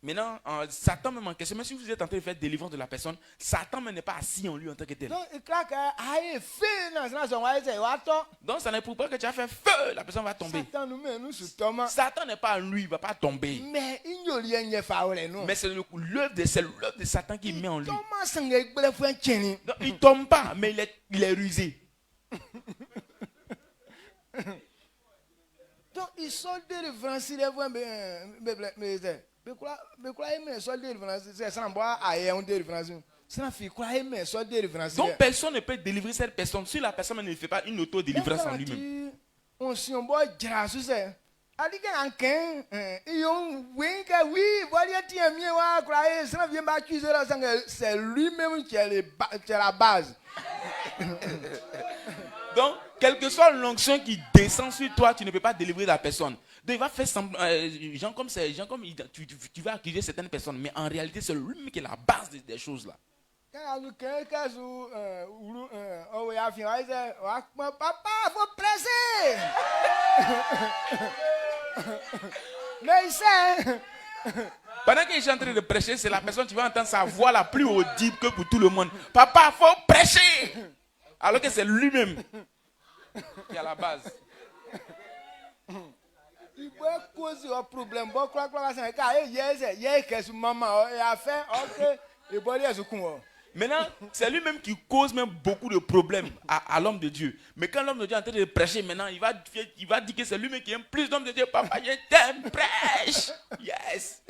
Maintenant, Satan même en question, même si vous êtes en train de faire délivrance de la personne, Satan même n'est pas assis en lui en tant que tel. Donc ça n'est pour pas que tu as fait feu, la personne va tomber. Satan n'est pas en lui, il ne va pas tomber. Mais c'est l'œuvre de Satan qui met en lui. Donc, il ne tombe pas, mais il est rusé. Donc il sort de référence, donc personne ne peut délivrer cette personne si la personne ne fait pas une auto-délivrance en lui-même. C'est lui-même qui est la base. Donc, quelle que soit l'onction qui descend sur toi, tu ne peux pas délivrer la personne. Donc, il va faire gens comme tu vas accuser certaines personnes, mais en réalité, c'est lui qui est la base des choses là. Papa, faut presser. Mais il sait. Pendant qu'il est en train de prêcher, c'est la personne, tu vas entendre sa voix la plus audible que pour tout le monde. Papa, faut prêcher. Alors que c'est lui-même qui est à la base. Il peut causer un problème. Maintenant, c'est lui-même qui cause même beaucoup de problèmes à l'homme de Dieu. Mais quand l'homme de Dieu est en train de prêcher, maintenant, il va dire que c'est lui-même qui aime plus d'hommes de Dieu. Papa, je t'aime, prêche. Yes.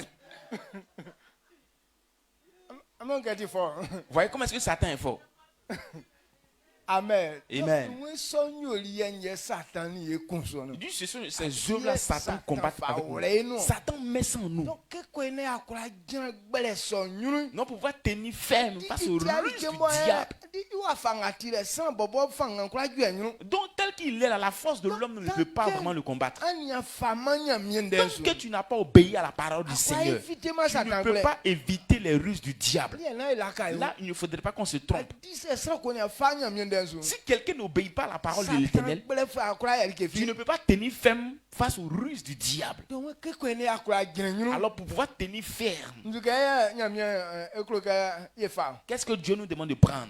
I'm getting fort. Vous voyez comment est-ce que Satan est fort? Amen. Amen. Il dit ces œuvres-là, Satan combat avec nous. Satan met ça en nous. Non, pour pouvoir tenir ferme face au ruses du diable. Donc, tel qu'il est là, la force de l'homme ne peut pas vraiment le combattre. Tant que tu n'as pas obéi à la parole du Seigneur, tu ne peux pas éviter les ruses du diable. Là, il ne faudrait pas qu'on se trompe. Si quelqu'un n'obéit pas à la parole de l'Éternel, tu ne peux pas tenir ferme face aux ruses du diable. Alors pour pouvoir tenir ferme, qu'est-ce que Dieu nous demande de prendre?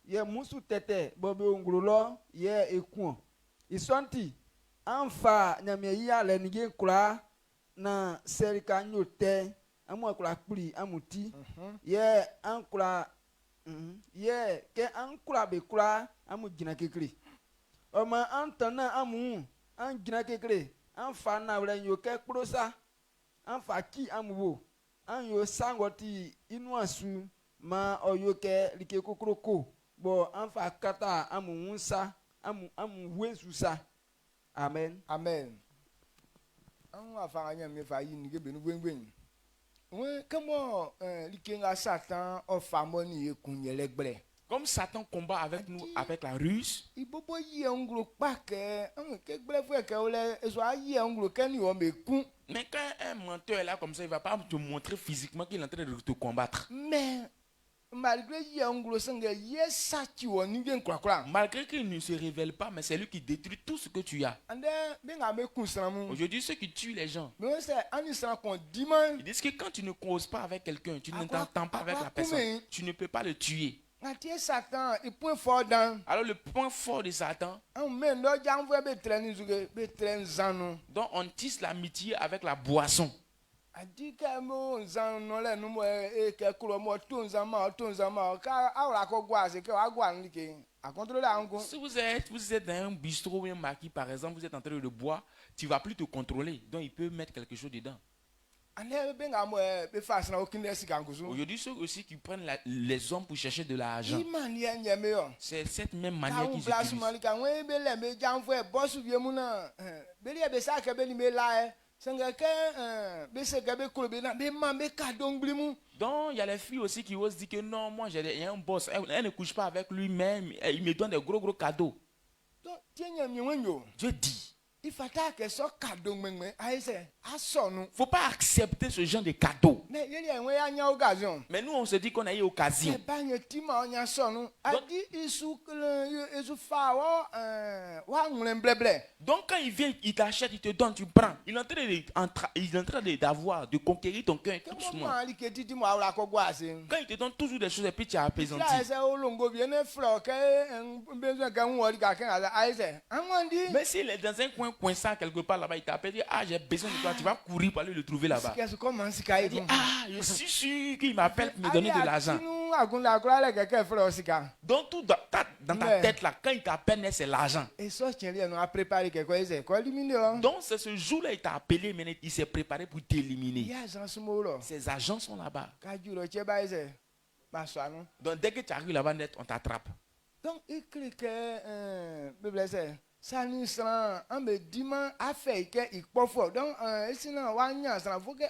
ye musu tete bobe ongrulo ye ekun isonti anfa nyame yi ale nige kura na serika nyote amu kura kpli amuti ye ankura ye ke ankura be kura amu gina kekre oma antana amu an gina kekre anfa na wle yo ke kprosa anfa ki amuwo an yo sangoti inu asu ma oyo ke like kokroko bo anfa kata amu unsa amu wensusa amen amen an afa anya me fa yi ni ke benu gbengben won kemo like nga Satan o famoni ekunyelegbere. Comme Satan combat avec nous avec la ruse, mais quand un menteur est là comme ça, il ne va pas te montrer physiquement qu'il est en train de te combattre. Mais malgré qu'il ne se révèle pas, mais c'est lui qui détruit tout ce que tu as. Aujourd'hui, ceux qui tuent les gens, ils disent que quand tu ne causes pas avec quelqu'un, tu ne t'entends pas avec la personne, tu ne peux pas le tuer. Alors le point fort de Satan, donc on tisse l'amitié avec la boisson. Si vous êtes dans un bistrot ou un maquis par exemple, vous êtes en train de boire, tu ne vas plus te contrôler, donc il peut mettre quelque chose dedans. Aujourd'hui, ceux aussi qui prennent les hommes pour chercher de l'argent, c'est cette même manière qu'ils utilisent. Donc, il y a les filles aussi qui osent dire que non, moi j'ai un boss, elle ne couche pas avec lui-même, il me donne des gros cadeaux. Dieu dit. Il ne faut pas accepter ce genre de cadeaux. Mais nous, on se dit qu'on a eu occasion. Donc, quand il vient, il t'achète, il te donne, tu prends. Il est en train de conquérir ton cœur doucement. Quand il te donne toujours des choses et puis tu as apaisanti. Mais s'il est dans un coincant quelque part là-bas, il t'appelle, dit, ah, j'ai besoin de toi, tu vas courir pour aller le trouver là-bas. Il dit, ah, je suis sûr qu'il m'appelle pour me donner de l'argent. Donc tout dans ta tête là, quand il t'appelle, c'est l'argent. Donc c'est ce jour-là, il t'a appelé, mais il s'est préparé pour t'éliminer. Ses agents sont là-bas. Donc dès que tu arrives là-bas, net, on t'attrape. Donc il crie que ça nous sera un peu dimanche à faire que il faut fort. Donc sinon ça faut que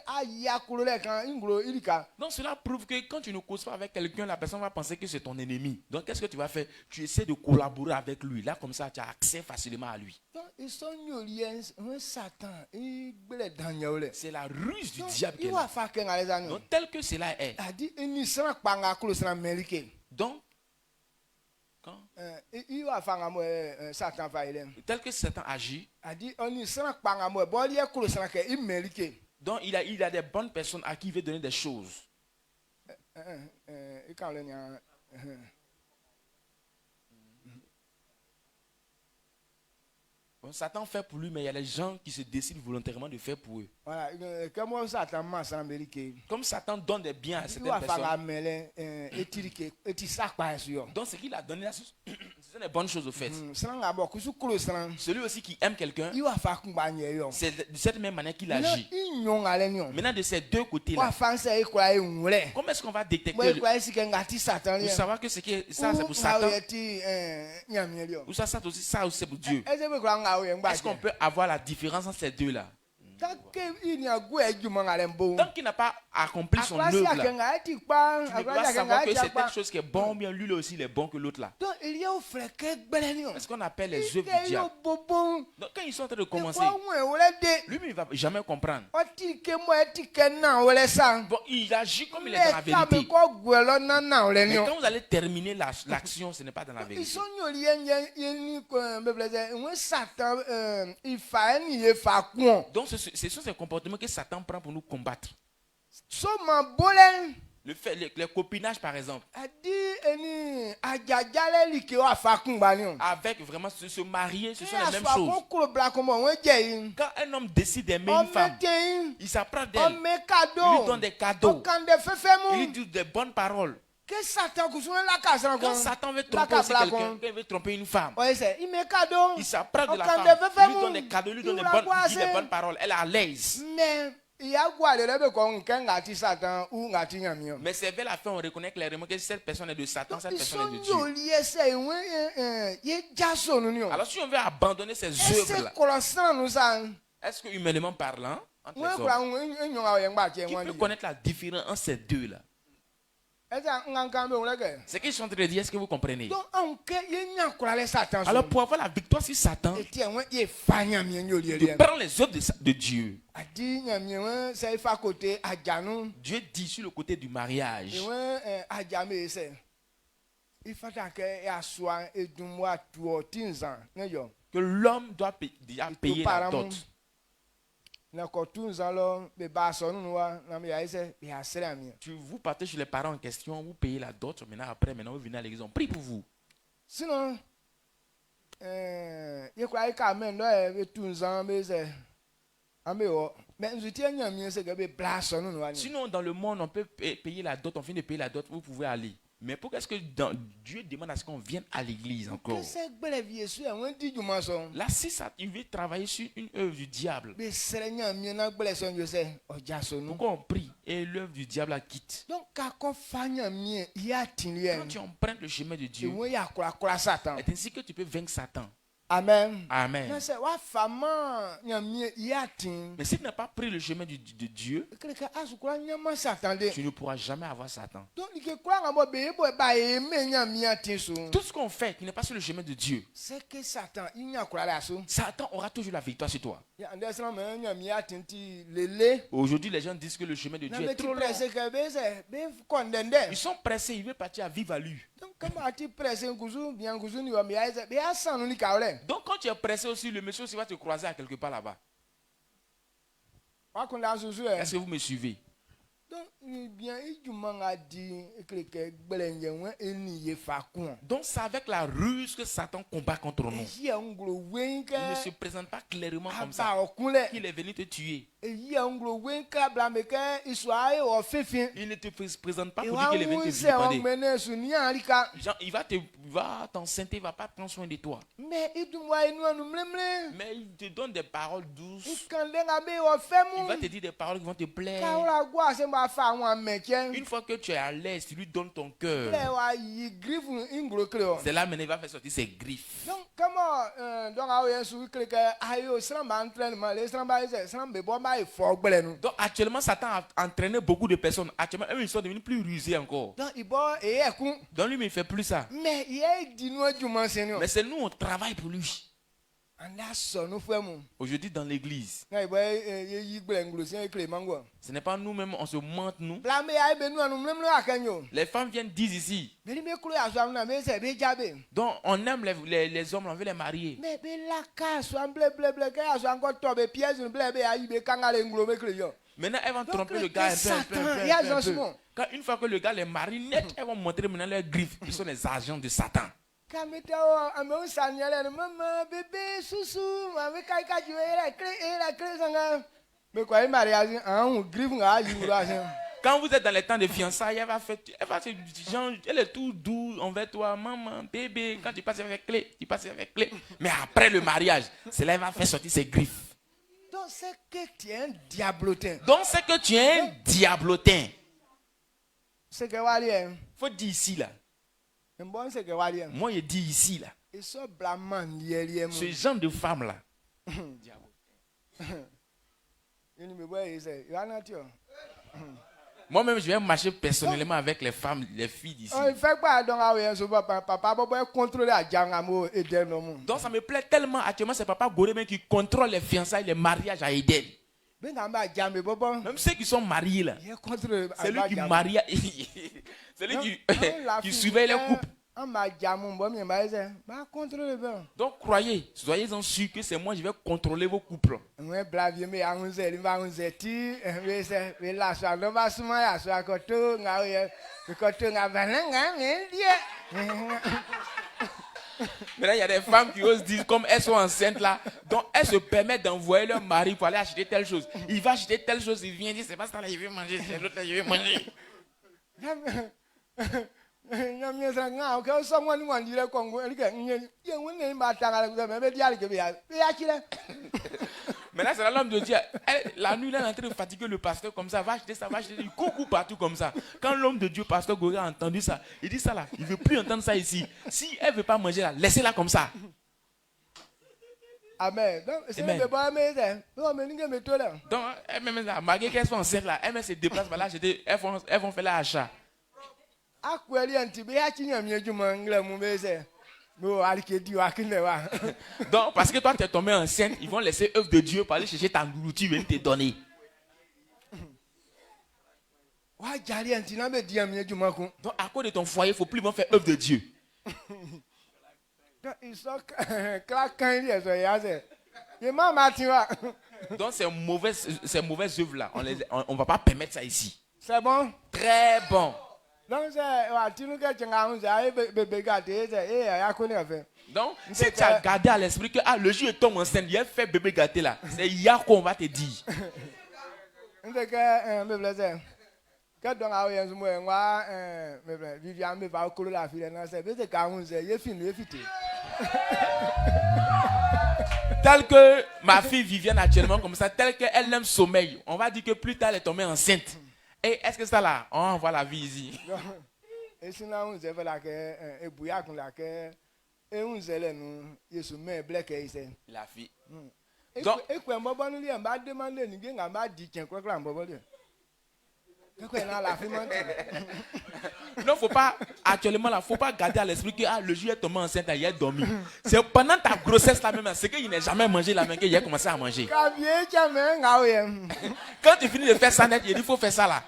donc cela prouve que quand tu ne causes pas avec quelqu'un, la personne va penser que c'est ton ennemi. Donc qu'est-ce que tu vas faire? Tu essaies de collaborer avec lui. Là comme ça, tu as accès facilement à lui. Donc ils sont Satan. C'est la ruse du diable qui est là. Donc tel que cela est. Donc tel que Satan agit, donc il a des bonnes personnes à qui il veut donner des choses. Bon, Satan fait pour lui, mais il y a les gens qui se décident volontairement de faire pour eux. Voilà, comme Satan donne des biens à certaines personnes. Donc ce qu'il a donné là, ce sont des bonnes choses au fait. Celui aussi qui aime quelqu'un, c'est de cette même manière qu'il agit. Maintenant de ces deux côtés-là, comment est-ce qu'on va détecter pour savoir que ça c'est pour Satan ou ça aussi c'est pour Dieu? Est-ce qu'on peut avoir la différence entre ces deux-là? Tant qu'il n'a pas accompli son œuvre là, tu ne peux pas savoir que c'est quelque chose qui est bon, bien lui aussi il est bon que l'autre là. C'est ce qu'on appelle les œuvres du diable. Donc quand ils sont en train de commencer, lui il ne va jamais comprendre. Bon, il agit comme il est dans la vérité. Mais quand vous allez terminer l'action, ce n'est pas dans la vérité. Donc ce sont ces comportements que Satan prend pour nous combattre. Le copinage, par exemple. Avec vraiment se marier, ce sont les mêmes choses. Quand un homme décide d'aimer une femme, il s'apprend d'elle. Il lui donne des cadeaux. Il lui dit des bonnes paroles. Quand Satan veut tromper aussi quelqu'un, il veut tromper une femme, il s'apprend de la femme, il lui donne des cadeaux, il lui donne des bonnes paroles. Elle est à l'aise. Mais c'est vers la fin on reconnaît clairement que cette personne est de Satan, cette personne est de Dieu. Alors si on veut abandonner ces œuvres-là, est-ce que humainement parlant, entre les hommes, qui peut connaître la différence entre ces deux-là? Ce qu'ils sont en train de dire, est-ce que vous comprenez? Alors pour avoir la victoire sur Satan, de prendre les œuvres de Dieu. Dieu dit sur le côté du mariage. Que l'homme doit payer la dot. Vous partez chez les parents en question, vous payez la dot, maintenant vous venez à l'église, on prie pour vous. Sinon, dans le monde, on peut payer la dot, on finit de payer la dot, vous pouvez aller. Mais pourquoi est-ce que Dieu demande à ce qu'on vienne à l'église encore? Là, si ça, il veut travailler sur une œuvre du diable. Pourquoi on prie et l'œuvre du diable la quitte? Quand tu empruntes le chemin de Dieu, c'est ainsi que tu peux vaincre Satan. Amen. Amen. Mais si tu n'as pas pris le chemin de Dieu, tu ne pourras jamais avoir Satan. Tout ce qu'on fait qui n'est pas sur le chemin de Dieu, Satan aura toujours la victoire sur toi. Aujourd'hui, les gens disent que le chemin de Dieu est trop long. Ils sont pressés, ils veulent partir à vive allure. Donc quand tu es pressé aussi, le monsieur aussi va te croiser à quelque part là-bas. Est-ce que vous me suivez? Donc c'est avec la ruse que Satan combat contre nous. Il ne se présente pas clairement comme ça qu'il est venu te tuer. Il ne te présente pas pour dire qu'il est venu te vilipender. Il va t'enceinter, il ne va pas prendre soin de toi. Mais il te donne des paroles douces. Il va te dire des paroles qui vont te plaire. Une fois que tu es à l'aise, tu lui donnes ton cœur. C'est là maintenant il va faire sortir ses griffes. Donc actuellement Satan a entraîné beaucoup de personnes. Actuellement eux ils sont devenus plus rusés encore. Donc lui mais il fait plus ça. Mais c'est nous on travaille pour lui. Aujourd'hui dans l'église, ce n'est pas nous-mêmes, on se mente nous. Les femmes viennent dire ici. Donc on aime les hommes, on veut les marier. Maintenant elles vont tromper le gars un peu. Quand une fois que le gars les marie net, elles vont montrer maintenant leurs griffes. Ils sont les agents de Satan. Quand vous êtes dans les temps de fiançailles, elle est tout douce envers toi, maman, bébé. Quand tu passes avec clé, Mais après le mariage, c'est là qu'elle va faire sortir ses griffes. Donc c'est que tu es un diablotin. C'est que faut dire ici là. Moi, je dis ici, là. Ce genre de femme, là. Moi-même, je vais marcher personnellement avec les femmes, les filles d'ici. Donc, ça me plaît tellement. Actuellement, c'est Papa Gorémen qui contrôle les fiançailles, les mariages à Eden. Même ceux qui sont mariés, là. C'est lui qui marie. C'est lui qui surveille les couples. Donc croyez, soyez-en sûrs que c'est moi, je vais contrôler vos couples. Mais là, il y a des femmes qui osent dire, comme elles sont enceintes là, donc elles se permettent d'envoyer leur mari pour aller acheter telle chose. Il va acheter telle chose, il vient dire, c'est pas ça là, je vais manger, c'est l'autre là, je vais manger. Maintenant, c'est l'homme de Dieu. La nuit, elle est en train de fatiguer le pasteur comme ça. Va acheter ça, va acheter ça. Il coucou partout comme ça. Quand l'homme de Dieu, pasteur Goré, a entendu ça, il dit ça là. Il ne veut plus entendre ça ici. Si elle ne veut pas manger là, laissez-la comme ça. Amen. Donc, elle-même, malgré qu'elle soit enceinte là, elle se déplace par là, elles vont faire l'achat. Donc, parce que toi, tu es tombé enceinte, ils vont laisser œuvre de Dieu pour aller chercher ta nourriture, venir te donner. Donc, à cause de ton foyer, il ne faut plus faire œuvre de Dieu. Donc, ces mauvaises œuvres-là, on ne va pas permettre ça ici. C'est bon? Très bon. Donc, si tu as gardé à l'esprit que le jour où tu tombes enceinte, il a fait bébé gâté là, c'est hier qu'on va te dire. Tel que ma fille Viviane actuellement comme ça, tel qu'elle aime sommeil, on va dire que plus tard elle est tombée enceinte. Et est-ce que ça là, on voit la vie ici? La fille. Donc, non, faut pas, actuellement là, faut pas garder à l'esprit que le jour est tombé enceinte, il a dormi. C'est pendant ta grossesse là même, c'est qu'il n'a jamais mangé la main qu'il a commencé à manger. Quand tu finis de faire ça net, il dit faut faire ça là.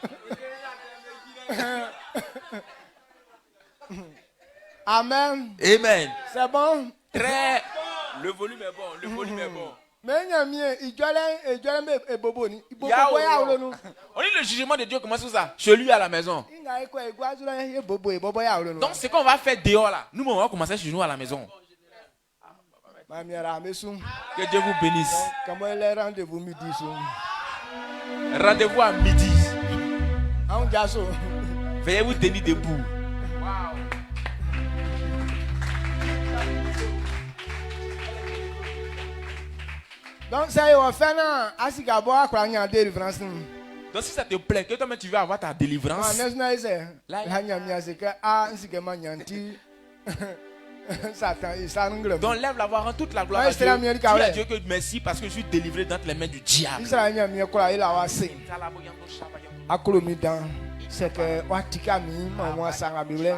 Amen. Amen. C'est bon? Très. Le volume est bon, le volume est bon. On dit le jugement de Dieu commence où ça? Chez lui à la maison. Donc ce qu'on va faire dehors là, nous on va commencer chez nous à la maison. Que Dieu vous bénisse. Rendez-vous midi. Rendez-vous à midi. Veuillez vous tenir debout. Donc ça y est, on fait délivrance. Donc si ça te plaît, que toi-même tu veux avoir ta délivrance. Donc lève la voix, rends toute la gloire à Dieu. Dis à Dieu que merci parce que je suis délivré dans les mains du diable. C'est que watika mi mama sanga bible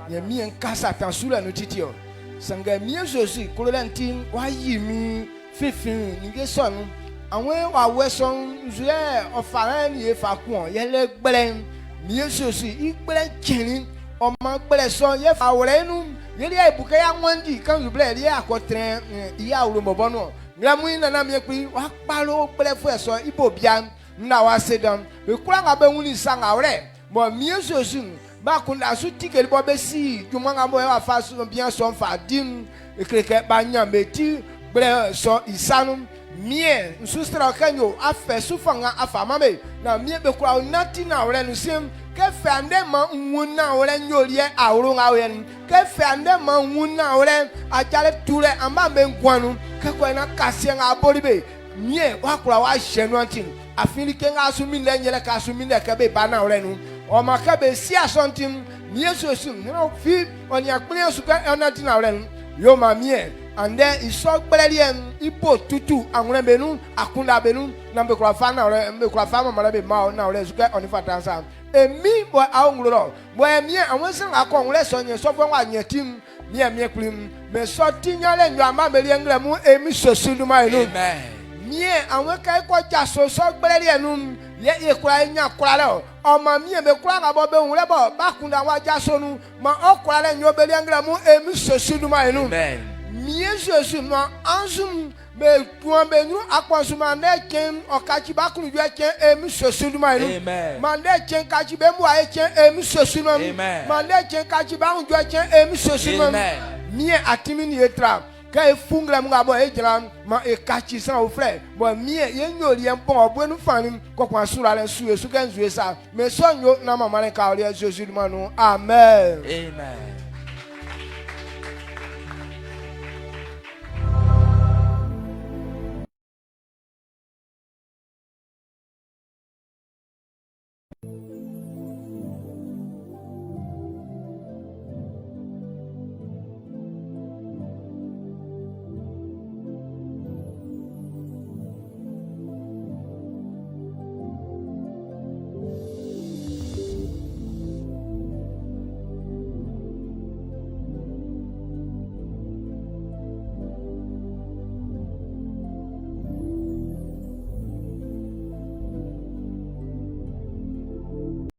ye mi enka satan sula no titio sanga mi josi kololantin wa yimi fifin nge sonu awon wa weson zue ofaren ye fakun ye le gbelen mi josi igbelen kinin o ma gbele so ye fa worenu ye le ibuke ya wandi kan bible ye akotren iya uro mobonu ngramu na na mi pe wa palo gbele fu eso ibo bia na wa sedam be kura nga be wuni sanga ore mo mieso sun ba kunda su tikeli bo be si juma nga bo wa fa su bien son fa dim ekreke ba nyam beti bre so isanu mie nsustra kanyo afa su fanga afa mame na mie be kura nati na ore nu sim ke fa ande ma nwuna ore nyorie awro nga ore ke fa ande ma nwuna ore ajale ture amba be nkwanu ke ko na kasie nga aboribe mie wa kura wa shenu antin afili kenga asumi lenyele ka asumi ne ka be bana orenu o ma ka be si asontim mie sosum no fi oni akpene suka onati na orenu yo ma mie and then iso gbereliem ipo tutu anwure benu akunda benu na be kwa fa na ore be kwa fa ma be ma na ore suka oni fatansa emi bo awunro bo mie awon san akonwure so nye so fo wa nyetim mie klim me so tinyale nyu ama be liengle mu emi sosuduma enu amen mie awon kai ko jaso so gbere enu ye kura nya kura le o ma mi be kura ga bo be hun le bo ba kun da wa ja sonu ma o kura le nyo be le ngra mu emi sosu ma enu amen mi sosu ma anzum be tuan be nu akonsuma ne ken o kachi ba kun ju ken emi sosu ma enu amen ma ne ken kachi be mu aye ken emi sosu ma amen ma ne ken kachi ba kun ju ken emi sosu ma amen mi atimi ni etra ka efungla mu abo ejira ma e kachi san o frère bo mi ye nyori en pon obo enu fanim ko kwa sura le su esu kan zu esa me so nyo na mama le ka ori Jésus manu amen amen.